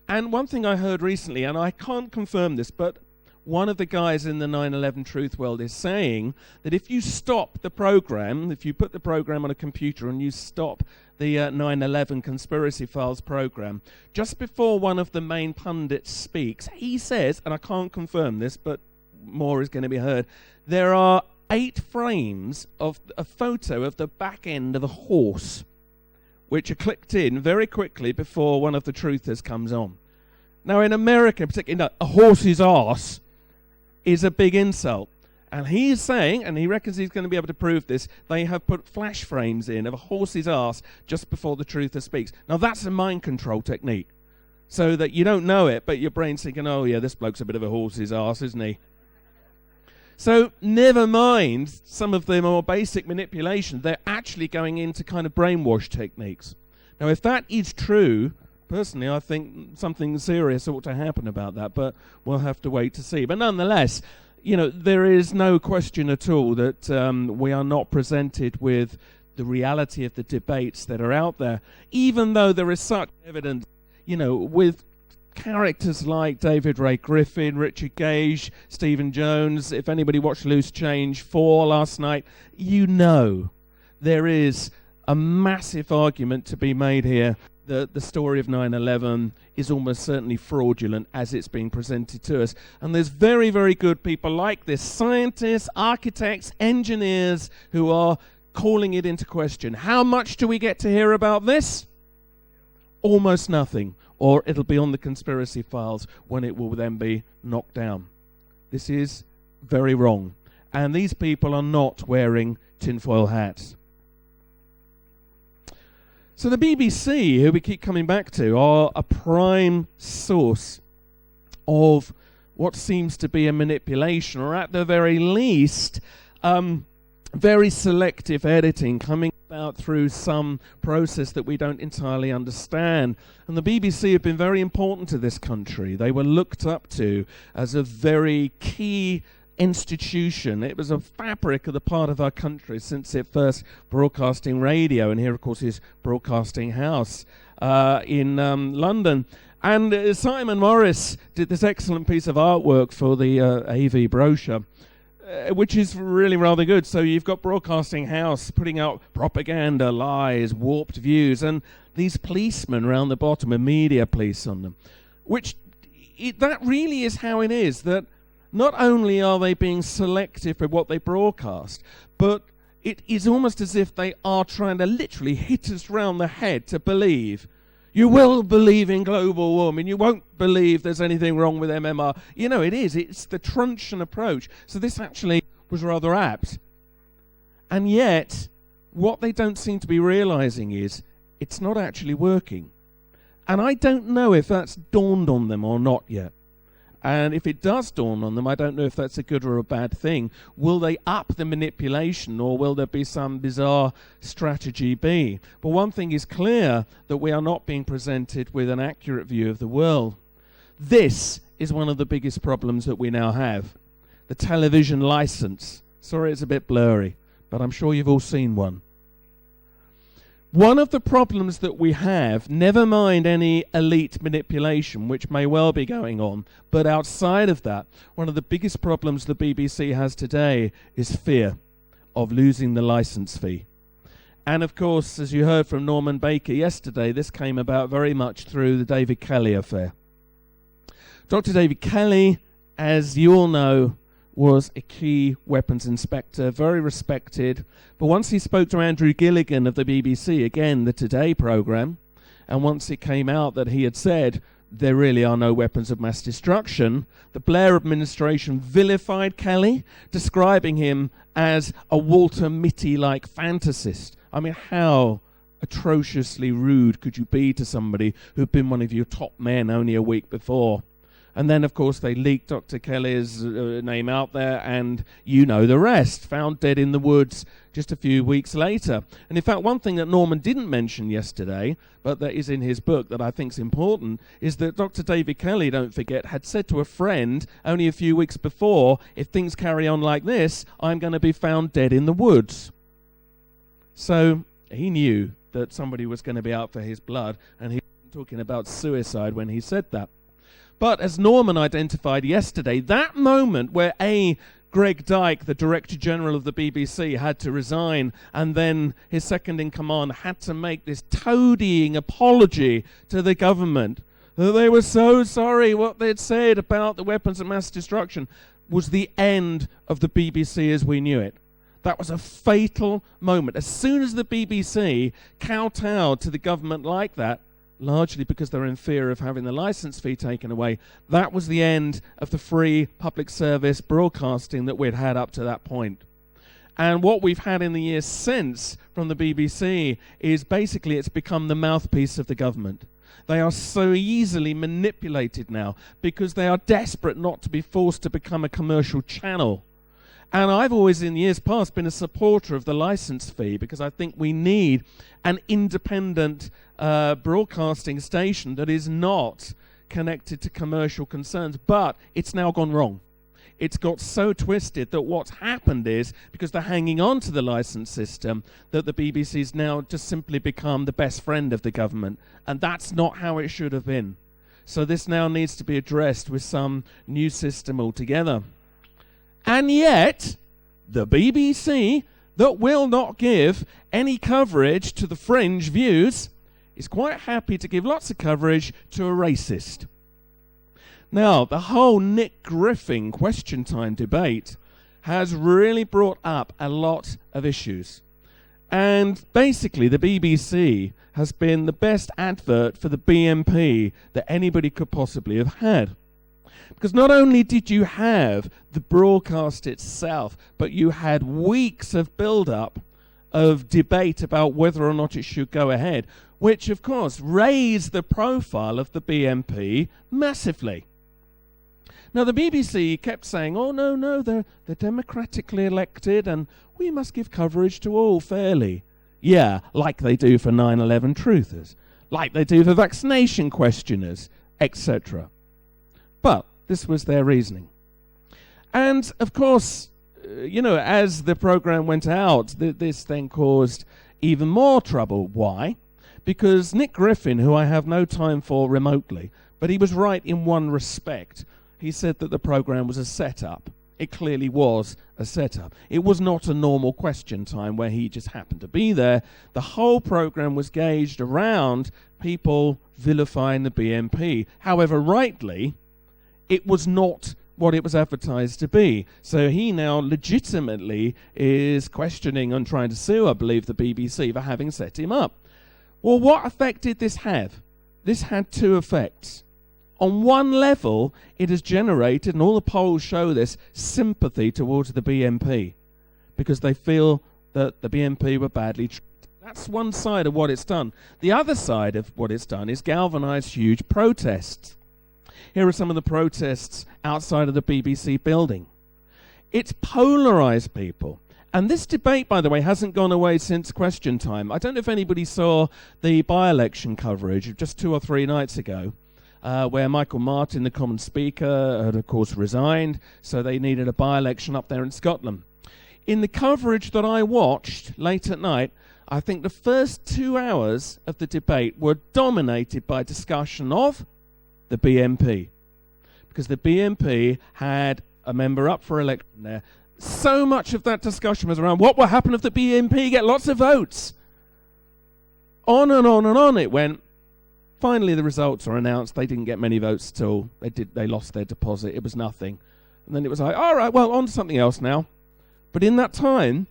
And one thing I heard recently, and I can't confirm this, but one of the guys in the 9/11 truth world is saying that if you stop the program, if you put the program on a computer and you stop the 9/11 Conspiracy Files program, just before one of the main pundits speaks, he says, and I can't confirm this, but more is going to be heard, there are 8 frames of a photo of the back end of a horse, which are clicked in very quickly before one of the truthers comes on. Now, in America, particularly, a horse's arse is a big insult. And he's saying, and he reckons he's going to be able to prove this, they have put flash frames in of a horse's arse just before the truther speaks. Now, that's a mind control technique. So that you don't know it, but your brain's thinking, oh yeah, this bloke's a bit of a horse's arse, isn't he? So never mind some of the more basic manipulation. They're actually going into kind of brainwash techniques. Now, if that is true, personally, I think something serious ought to happen about that, but we'll have to wait to see. But nonetheless, you know, there is no question at all that we are not presented with the reality of the debates that are out there, even though there is such evidence, you know, with characters like David Ray Griffin, Richard Gage, Stephen Jones. If anybody watched Loose Change 4 last night, you know there is a massive argument to be made here that the story of 9/11 is almost certainly fraudulent as it's being presented to us. And there's very, very good people like this, scientists, architects, engineers, who are calling it into question. How much do we get to hear about this? Almost nothing. Or it'll be on the Conspiracy Files when it will then be knocked down. This is very wrong. And these people are not wearing tinfoil hats. So the BBC, who we keep coming back to, are a prime source of what seems to be a manipulation, or at the very least, very selective editing coming about through some process that we don't entirely understand. And the BBC have been very important to this country. They were looked up to as a very key institution. It was a fabric of the part of our country since it first broadcasting radio, and here of course is Broadcasting House in London. And Simon Morris did this excellent piece of artwork for the AV brochure, which is really rather good. So you've got Broadcasting House putting out propaganda, lies, warped views, and these policemen around the bottom, with media police on them, which that really is how it is, that not only are they being selective with what they broadcast, but it is almost as if they are trying to literally hit us round the head to believe. You will believe in global warming. You won't believe there's anything wrong with MMR. You know, it is. It's the truncheon approach. So this actually was rather apt. And yet, what they don't seem to be realizing is it's not actually working. And I don't know if that's dawned on them or not yet. And if it does dawn on them, I don't know if that's a good or a bad thing. Will they up the manipulation, or will there be some bizarre strategy B? But one thing is clear, that we are not being presented with an accurate view of the world. This is one of the biggest problems that we now have. The television license. Sorry it's a bit blurry, but I'm sure you've all seen one. One of the problems that we have, never mind any elite manipulation, which may well be going on, but outside of that, one of the biggest problems the BBC has today is fear of losing the license fee. And of course, as you heard from Norman Baker yesterday, this came about very much through the David Kelly affair. Dr. David Kelly, as you all know, was a key weapons inspector, very respected. But once he spoke to Andrew Gilligan of the BBC, again, the Today programme, and once it came out that he had said there really are no weapons of mass destruction, the Blair administration vilified Kelly, describing him as a Walter Mitty-like fantasist. I mean, how atrociously rude could you be to somebody who'd been one of your top men only a week before? And then, of course, they leaked Dr. Kelly's name out there, and you know the rest. Found dead in the woods just a few weeks later. And in fact, one thing that Norman didn't mention yesterday, but that is in his book that I think is important, is that Dr. David Kelly, don't forget, had said to a friend only a few weeks before, if things carry on like this, I'm going to be found dead in the woods. So he knew that somebody was going to be out for his blood, and he was talking about suicide when he said that. But as Norman identified yesterday, that moment where Greg Dyke, the Director General of the BBC, had to resign, and then his second-in-command had to make this toadying apology to the government, that they were so sorry what they'd said about the weapons of mass destruction, was the end of the BBC as we knew it. That was a fatal moment. As soon as the BBC kowtowed to the government like that, largely because they're in fear of having the license fee taken away, that was the end of the free public service broadcasting that we'd had up to that point. And what we've had in the years since from the BBC is basically it's become the mouthpiece of the government. They are so easily manipulated now because they are desperate not to be forced to become a commercial channel. And I've always, in years past, been a supporter of the license fee because I think we need an independent broadcasting station that is not connected to commercial concerns. But it's now gone wrong. It's got so twisted that what's happened is, because they're hanging on to the license system, that the BBC's now just simply become the best friend of the government. And that's not how it should have been. So this now needs to be addressed with some new system altogether. And yet, the BBC, that will not give any coverage to the fringe views, is quite happy to give lots of coverage to a racist. Now, the whole Nick Griffin question time debate has really brought up a lot of issues. And basically, the BBC has been the best advert for the BNP that anybody could possibly have had. Because not only did you have the broadcast itself, but you had weeks of build-up of debate about whether or not it should go ahead, which, of course, raised the profile of the BNP massively. Now, the BBC kept saying, oh, no, they're democratically elected, and we must give coverage to all fairly. Yeah, like they do for 9/11 truthers, like they do for vaccination questioners, etc. But this was their reasoning. And, of course, as the program went out, this then caused even more trouble. Why? Because Nick Griffin, who I have no time for remotely, but he was right in one respect. He said that the program was a setup. It clearly was a setup. It was not a normal question time where he just happened to be there. The whole program was gauged around people vilifying the BNP. However, rightly, it was not what it was advertised to be. So he now legitimately is questioning and trying to sue, I believe, the BBC for having set him up. Well, what effect did this have? This had two effects. On one level, it has generated, and all the polls show this, sympathy towards the BNP because they feel that the BNP were badly treated. That's one side of what it's done. The other side of what it's done is galvanized huge protests. Here are some of the protests outside of the BBC building. It's polarised people. And this debate, by the way, hasn't gone away since Question Time. I don't know if anybody saw the by-election coverage of just 2 or 3 nights ago, where Michael Martin, the Common Speaker, had, of course, resigned, so they needed a by-election up there in Scotland. In the coverage that I watched late at night, I think the first 2 hours of the debate were dominated by discussion of the BNP, because the BNP had a member up for election there. So much of that discussion was around what will happen if the BNP get lots of votes. On and on and on it went. Finally, the results are announced. They didn't get many votes at all. They lost their deposit. It was nothing. And then it was like, all right, well, on to something else now. But in that time,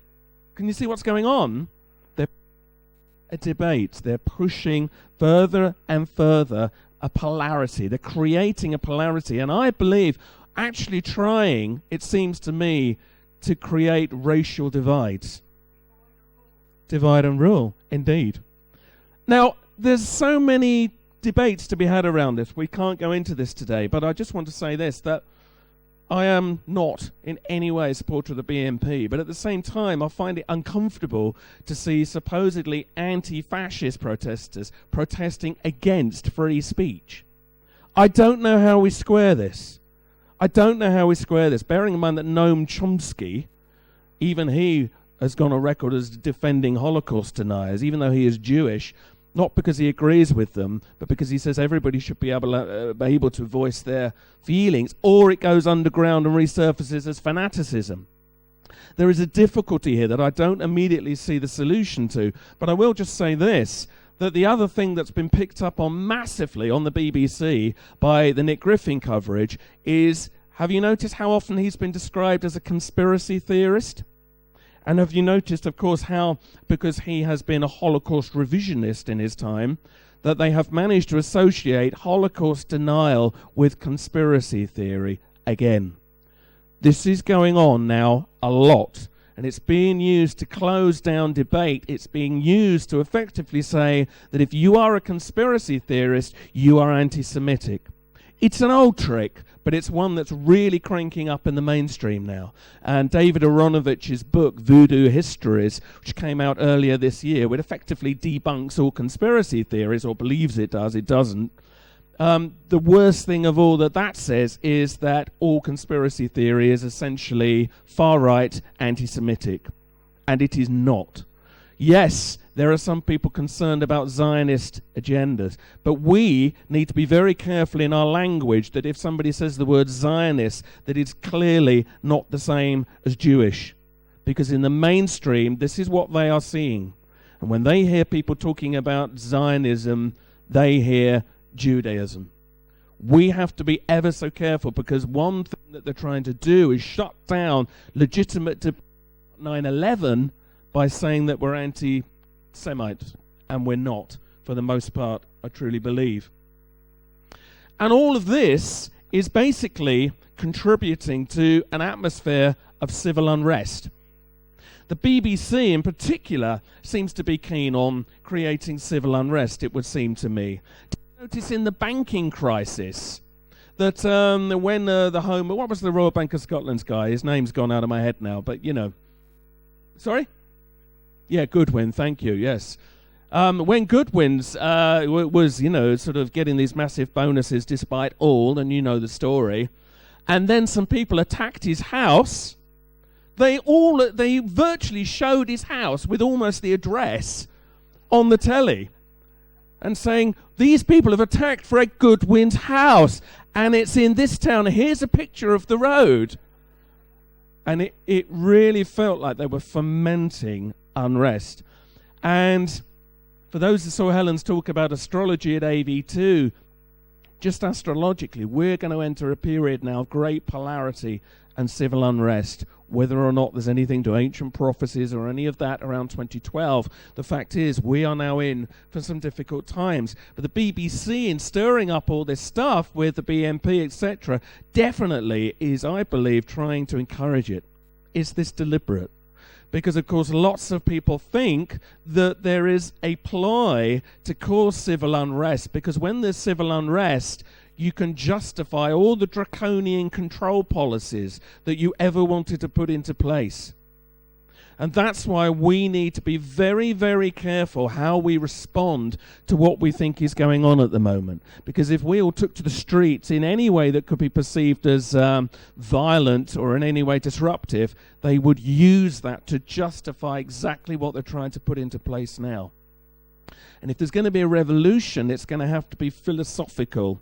can you see what's going on? They're a debate. They're pushing further and further a polarity. They're creating a polarity. And I believe actually trying, it seems to me, to create racial divides. Divide and rule, indeed. Now, there's so many debates to be had around this. We can't go into this today, but I just want to say this, that I am not in any way a supporter of the BNP, but at the same time, I find it uncomfortable to see supposedly anti-fascist protesters protesting against free speech. I don't know how we square this. Bearing in mind that Noam Chomsky, even he has gone on record as defending Holocaust deniers, even though he is Jewish, not because he agrees with them, but because he says everybody should be able to voice their feelings, or it goes underground and resurfaces as fanaticism. There is a difficulty here that I don't immediately see the solution to, but I will just say this, that the other thing that's been picked up on massively on the BBC by the Nick Griffin coverage is, have you noticed how often he's been described as a conspiracy theorist? And have you noticed, of course, how, because he has been a Holocaust revisionist in his time, that they have managed to associate Holocaust denial with conspiracy theory again. This is going on now a lot. And it's being used to close down debate. It's being used to effectively say that if you are a conspiracy theorist, you are anti-Semitic. It's an old trick, but it's one that's really cranking up in the mainstream now. And David Aronovich's book, Voodoo Histories, which came out earlier this year, which effectively debunks all conspiracy theories, or believes it does, it doesn't. The worst thing of all that says is that all conspiracy theory is essentially far-right, anti-Semitic. And it is not. Yes, there are some people concerned about Zionist agendas, but we need to be very careful in our language that if somebody says the word Zionist, that it's clearly not the same as Jewish. Because in the mainstream, this is what they are seeing. And when they hear people talking about Zionism, they hear Judaism. We have to be ever so careful, because one thing that they're trying to do is shut down legitimate 9/11 by saying that we're anti-Semites, and we're not, for the most part, I truly believe. And all of this is basically contributing to an atmosphere of civil unrest. The BBC in particular seems to be keen on creating civil unrest, it would seem to me. Notice in the banking crisis that when what was the Royal Bank of Scotland's guy? His name's gone out of my head now, but you know. Sorry? Yeah, Goodwin, thank you, yes. When Goodwin's was, sort of getting these massive bonuses despite all, and you know the story, and then some people attacked his house, they virtually showed his house with almost the address on the telly, and saying, these people have attacked Fred Goodwin's house, and it's in this town. Here's a picture of the road. And it really felt like they were fomenting unrest. And for those who saw Helen's talk about astrology at AV2, just astrologically, we're going to enter a period now of great polarity and civil unrest. Whether or not there's anything to ancient prophecies or any of that around 2012, the fact is we are now in for some difficult times. But the BBC, in stirring up all this stuff with the BNP, etc., definitely is, I believe, trying to encourage it. Is this deliberate? Because, of course, lots of people think that there is a ploy to cause civil unrest, because when there's civil unrest, you can justify all the draconian control policies that you ever wanted to put into place. And that's why we need to be very, very careful how we respond to what we think is going on at the moment. Because if we all took to the streets in any way that could be perceived as violent or in any way disruptive, they would use that to justify exactly what they're trying to put into place now. And if there's going to be a revolution, it's going to have to be philosophical,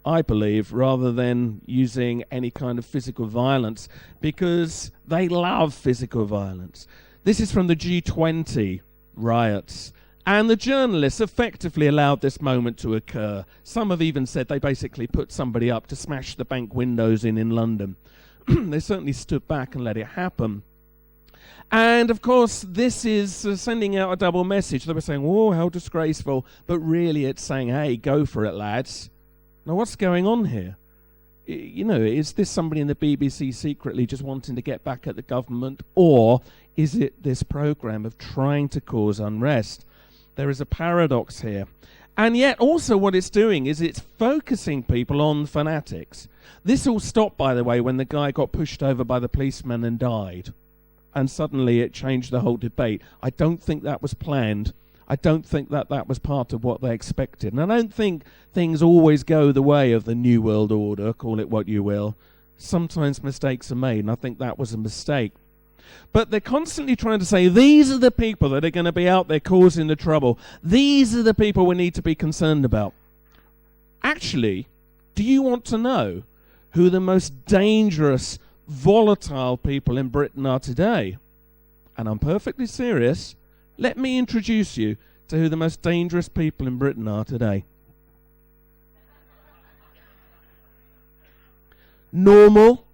I believe, rather than using any kind of physical violence, because they love physical violence. This is from the G20 riots, and the journalists effectively allowed this moment to occur. Some have even said they basically put somebody up to smash the bank windows in London. They certainly stood back and let it happen. And of course, this is sending out a double message. They were saying, "Oh, how disgraceful," but really it's saying, "Hey, go for it, lads." Now, what's going on here? You know, is this somebody in the BBC secretly just wanting to get back at the government, or is it this program of trying to cause unrest? There is a paradox here. And yet also what it's doing is it's focusing people on fanatics. This all stopped, by the way, when the guy got pushed over by the policeman and died. And suddenly it changed the whole debate. I don't think that was planned. I don't think that that was part of what they expected. And I don't think things always go the way of the New World Order, call it what you will. Sometimes mistakes are made, and I think that was a mistake. But they're constantly trying to say, these are the people that are going to be out there causing the trouble. These are the people we need to be concerned about. Actually, do you want to know who the most dangerous, volatile people in Britain are today? And I'm perfectly serious. Let me introduce you to who the most dangerous people in Britain are today. Normal,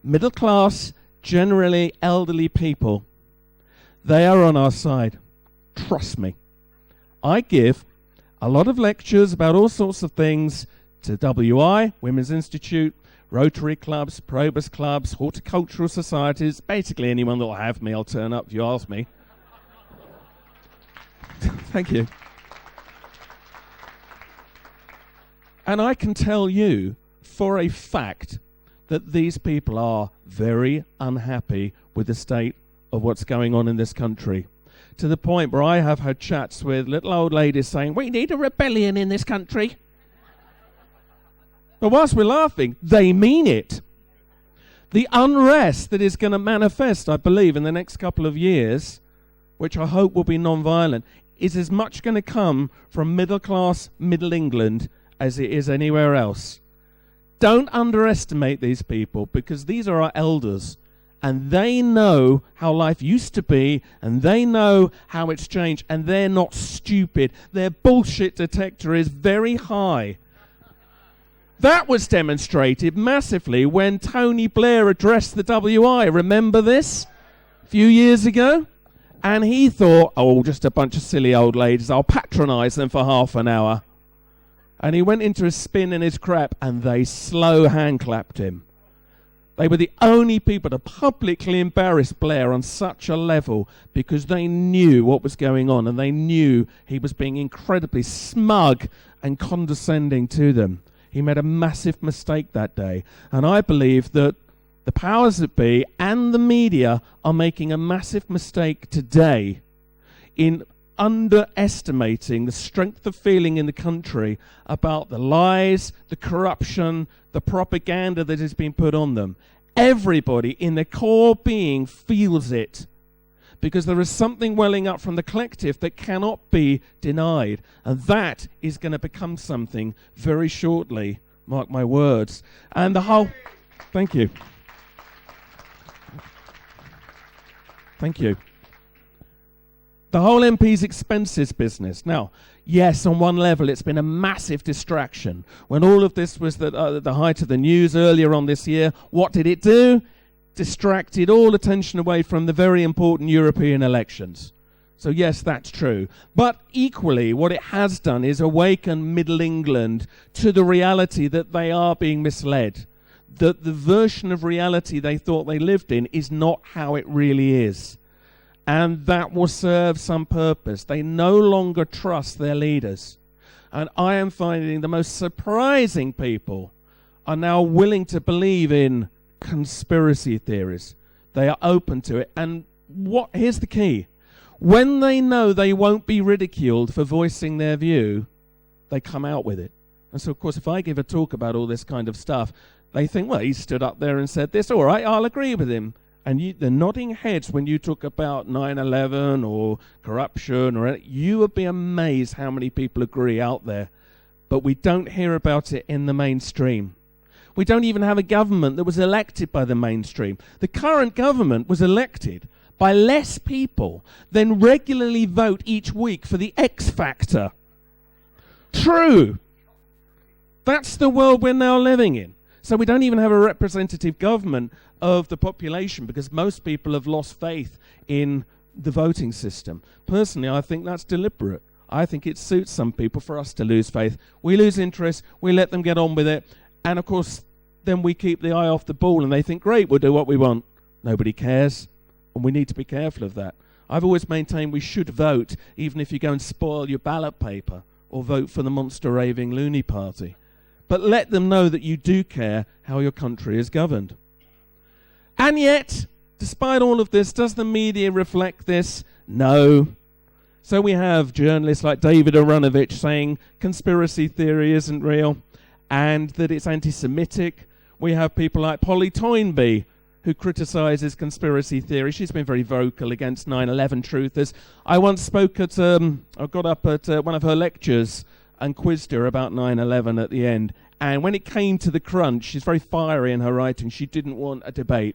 middle class, generally elderly people. They are on our side. Trust me. I give a lot of lectures about all sorts of things to WI, Women's Institute, Rotary clubs, Probus clubs, horticultural societies. Basically anyone that will have me, I'll turn up if you ask me. Thank you. And I can tell you for a fact that these people are very unhappy with the state of what's going on in this country, to the point where I have had chats with little old ladies saying, "We need a rebellion in this country." But whilst we're laughing, they mean it. The unrest that is going to manifest, I believe, in the next couple of years, which I hope will be non-violent, is as much going to come from middle-class, Middle England as it is anywhere else. Don't underestimate these people, because these are our elders, and they know how life used to be, and they know how it's changed, and they're not stupid. Their bullshit detector is very high. That was demonstrated massively when Tony Blair addressed the WI. Remember this? A few years ago? And he thought, oh, just a bunch of silly old ladies, I'll patronise them for half an hour. And he went into his spin and his crap, and they slow hand-clapped him. They were the only people to publicly embarrass Blair on such a level, because they knew what was going on, and they knew he was being incredibly smug and condescending to them. He made a massive mistake that day. And I believe that the powers that be and the media are making a massive mistake today in underestimating the strength of feeling in the country about the lies, the corruption, the propaganda that has been put on them. Everybody in their core being feels it, because there is something welling up from the collective that cannot be denied. And that is going to become something very shortly. Mark my words. And the whole... Thank you. Thank you. The whole MP's expenses business. Now, yes, on one level, it's been a massive distraction. When all of this was at the height of the news earlier on this year, what did it do? Distracted all attention away from the very important European elections. So yes, that's true. But equally, what it has done is awaken Middle England to the reality that they are being misled. That the version of reality they thought they lived in is not how it really is. And that will serve some purpose. They no longer trust their leaders. And I am finding the most surprising people are now willing to believe in conspiracy theories. They are open to it. And here's the key. When they know they won't be ridiculed for voicing their view, they come out with it. And so, of course, if I give a talk about all this kind of stuff, they think, well, he stood up there and said this. All right, I'll agree with him. And they're nodding heads when you talk about 9/11 or corruption, or you would be amazed how many people agree out there. But we don't hear about it in the mainstream. We don't even have a government that was elected by the mainstream. The current government was elected by less people than regularly vote each week for the X Factor. True. That's the world we're now living in. So we don't even have a representative government of the population because most people have lost faith in the voting system. Personally, I think that's deliberate. I think it suits some people for us to lose faith. We lose interest, we let them get on with it, and of course, then we keep the eye off the ball and they think, great, we'll do what we want. Nobody cares, and we need to be careful of that. I've always maintained we should vote, even if you go and spoil your ballot paper or vote for the monster raving loony party. But let them know that you do care how your country is governed. And yet, despite all of this, does the media reflect this? No. So we have journalists like David Aronovich saying conspiracy theory isn't real and that it's anti-Semitic. We have people like Polly Toynbee, who criticizes conspiracy theory. She's been very vocal against 9/11 truthers. I once spoke at, I got up at one of her lectures and quizzed her about 9/11 at the end. And when it came to the crunch, she's very fiery in her writing. She didn't want a debate.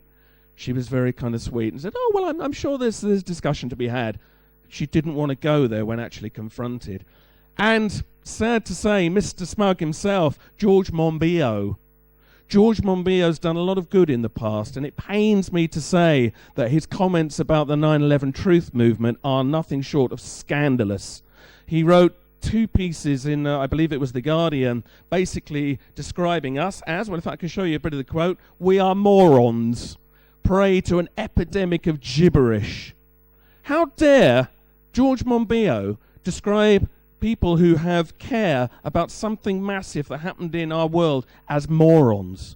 She was very kind of sweet and said, oh, well, I'm sure there's discussion to be had. She didn't want to go there when actually confronted. And sad to say, Mr. Smug himself, George Monbiot. George Monbiot's done a lot of good in the past, and it pains me to say that his comments about the 9/11 truth movement are nothing short of scandalous. He wrote 2 pieces in, I believe it was The Guardian, basically describing us as, well, if I can show you a bit of the quote, we are morons, prey to an epidemic of gibberish. How dare George Monbiot describe people who have care about something massive that happened in our world as morons?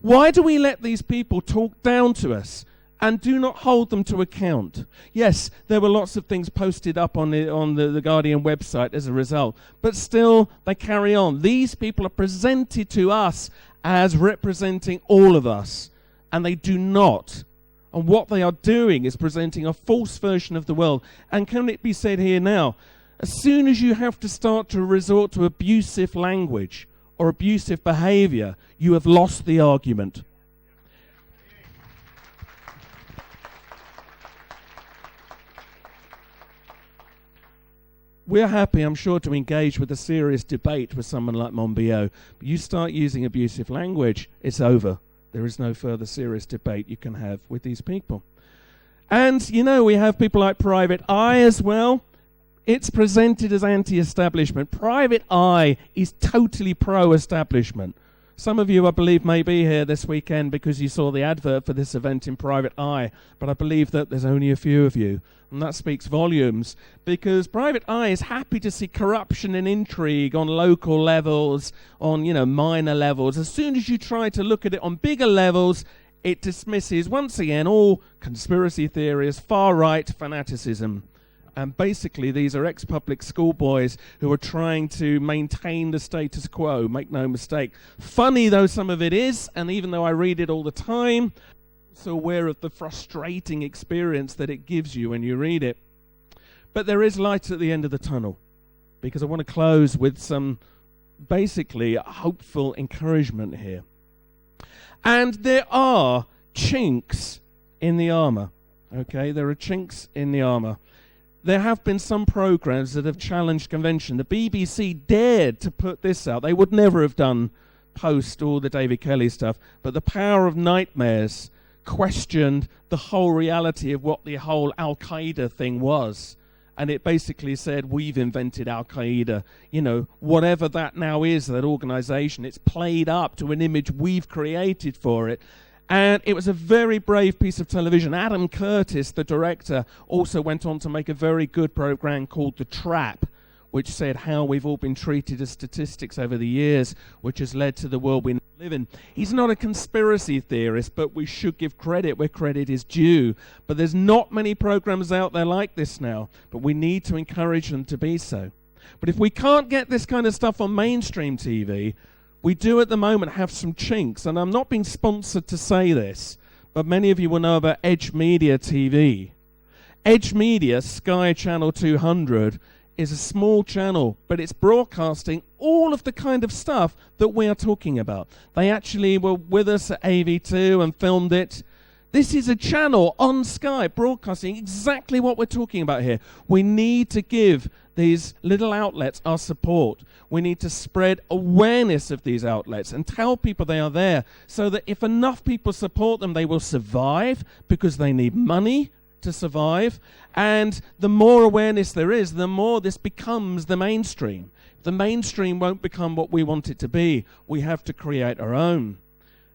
Why do we let these people talk down to us and do not hold them to account? Yes, there were lots of things posted up on the Guardian website as a result, but still they carry on. These people are presented to us as representing all of us, and they do not. And what they are doing is presenting a false version of the world. And can it be said here now, as soon as you have to start to resort to abusive language or abusive behavior, you have lost the argument. We're happy, I'm sure, to engage with a serious debate with someone like Monbiot. But you start using abusive language, it's over. There is no further serious debate you can have with these people. And, you know, we have people like Private Eye as well. It's presented as anti-establishment. Private Eye is totally pro-establishment. Some of you, I believe, may be here this weekend because you saw the advert for this event in Private Eye, but I believe that there's only a few of you, and that speaks volumes, because Private Eye is happy to see corruption and intrigue on local levels, on, you know, minor levels. As soon as you try to look at it on bigger levels, it dismisses, once again, all conspiracy theories, far-right fanaticism. And basically, these are ex-public school boys who are trying to maintain the status quo, make no mistake. Funny though some of it is, and even though I read it all the time, I'm so aware of the frustrating experience that it gives you when you read it. But there is light at the end of the tunnel, because I want to close with some basically hopeful encouragement here. And there are chinks in the armor, okay? There are chinks in the armor. There have been some programs that have challenged convention. The BBC dared to put this out. They would never have done post all the David Kelly stuff, but the Power of Nightmares questioned the whole reality of what the whole Al-Qaeda thing was. And it basically said, we've invented Al-Qaeda. You know, whatever that now is, that organization, it's played up to an image we've created for it. And it was a very brave piece of television. Adam Curtis, the director, also went on to make a very good program called The Trap, which said how we've all been treated as statistics over the years, which has led to the world we live in. He's not a conspiracy theorist, but we should give credit where credit is due. But there's not many programs out there like this now, but we need to encourage them to be so. But if we can't get this kind of stuff on mainstream TV, we do at the moment have some chinks, and I'm not being sponsored to say this, but many of you will know about Age Media TV. Age Media, Sky Channel 200, is a small channel, but it's broadcasting all of the kind of stuff that we are talking about. They actually were with us at AV3 and filmed it. This is a channel on Sky broadcasting exactly what we're talking about here. We need to give these little outlets our support. We need to spread awareness of these outlets and tell people they are there so that if enough people support them, they will survive because they need money to survive. And the more awareness there is, the more this becomes the mainstream. The mainstream won't become what we want it to be. We have to create our own.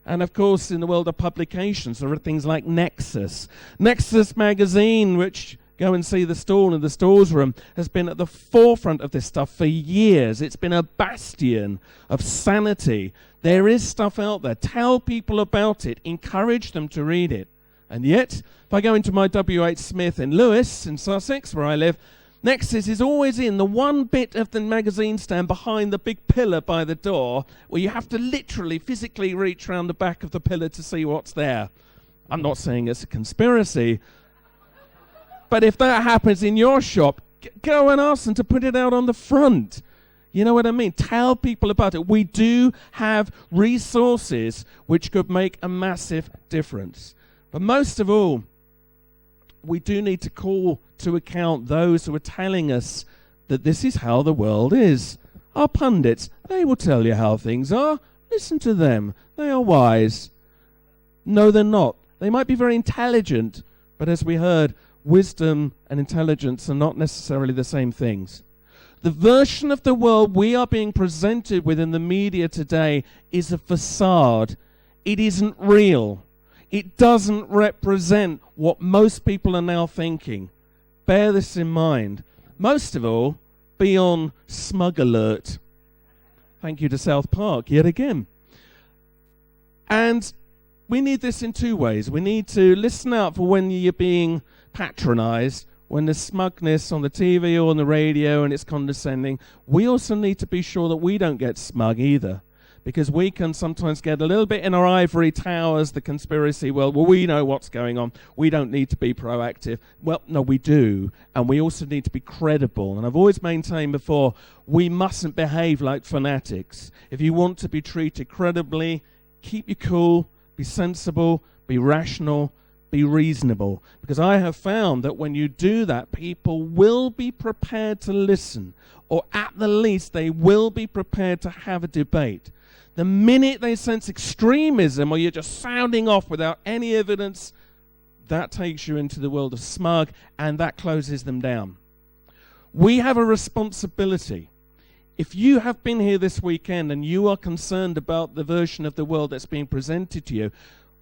And of course, in the world of publications, there are things like Nexus. Nexus magazine, which go and see the stall in the stores room, has been at the forefront of this stuff for years. It's been a bastion of sanity. There is stuff out there. Tell people about it. Encourage them to read it. And yet, if I go into my W.H. Smith in Lewes, in Sussex, where I live, Nexus is always in the one bit of the magazine stand behind the big pillar by the door where you have to literally physically reach around the back of the pillar to see what's there. I'm not saying it's a conspiracy, but if that happens in your shop, go and ask them to put it out on the front. You know what I mean? Tell people about it. We do have resources which could make a massive difference. But most of all, we do need to call to account those who are telling us that this is how the world is. Our pundits, they will tell you how things are. Listen to them. They are wise. No, they're not. They might be very intelligent, but as we heard, wisdom and intelligence are not necessarily the same things. The version of the world we are being presented with in the media today is a facade. It isn't real. It doesn't represent what most people are now thinking. Bear this in mind. Most of all, be on smug alert. Thank you to South Park yet again. And we need this in two ways. We need to listen out for when you're being patronized, when there's smugness on the TV or on the radio and it's condescending. We also need to be sure that we don't get smug either, because we can sometimes get a little bit in our ivory towers, the conspiracy world. Well, we know what's going on. We don't need to be proactive. Well, no, we do. And we also need to be credible. And I've always maintained before, we mustn't behave like fanatics. If you want to be treated credibly, keep your cool, be sensible, be rational, be reasonable. Because I have found that when you do that, people will be prepared to listen. Or at the least, they will be prepared to have a debate. The minute they sense extremism or you're just sounding off without any evidence, that takes you into the world of smug and that closes them down. We have a responsibility. If you have been here this weekend and you are concerned about the version of the world that's being presented to you,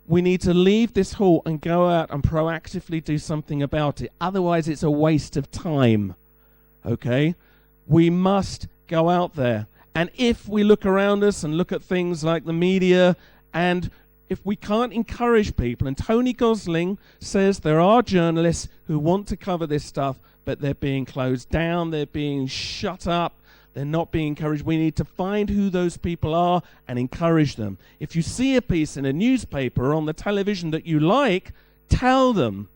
we need to leave this hall and go out and proactively do something about it. Otherwise, it's a waste of time. Okay? We must go out there. And if we look around us and look at things like the media, and if we can't encourage people, and Tony Gosling says there are journalists who want to cover this stuff, but they're being closed down, they're being shut up, they're not being encouraged. We need to find who those people are and encourage them. If you see a piece in a newspaper or on the television that you like, tell them,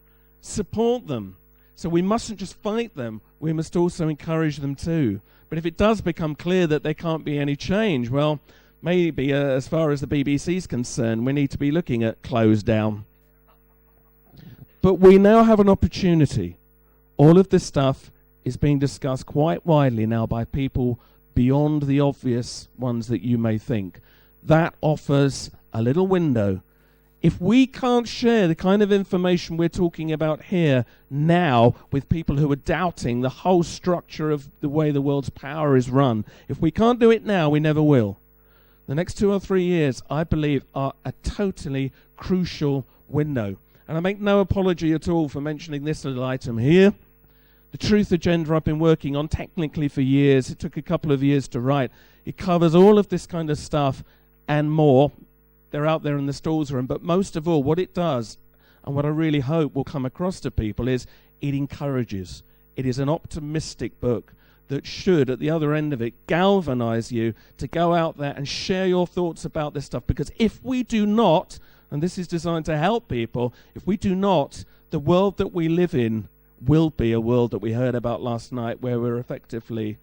support them. So we mustn't just fight them, we must also encourage them too. But if it does become clear that there can't be any change, well, maybe as far as the BBC is concerned, we need to be looking at close down. But we now have an opportunity. All of this stuff is being discussed quite widely now by people beyond the obvious ones that you may think. That offers a little window. If we can't share the kind of information we're talking about here now with people who are doubting the whole structure of the way the world's power is run, if we can't do it now, we never will. The next 2 or 3 years, I believe, are a totally crucial window. And I make no apology at all for mentioning this little item here. The truth agenda I've been working on technically for years. It took a couple of years to write. It covers all of this kind of stuff and more. They're out there in the stalls room. But most of all, what it does, and what I really hope will come across to people, is it encourages. It is an optimistic book that should, at the other end of it, galvanize you to go out there and share your thoughts about this stuff. Because if we do not, and this is designed to help people, if we do not, the world that we live in will be a world that we heard about last night, where we're effectively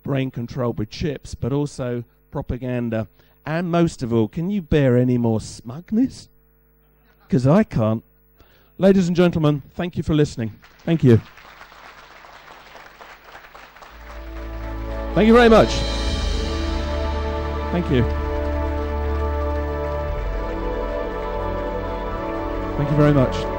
brain controlled with chips, but also propaganda. And most of all, can you bear any more smugness? Because I can't. Ladies and gentlemen, thank you for listening. Thank you. Thank you very much. Thank you. Thank you very much.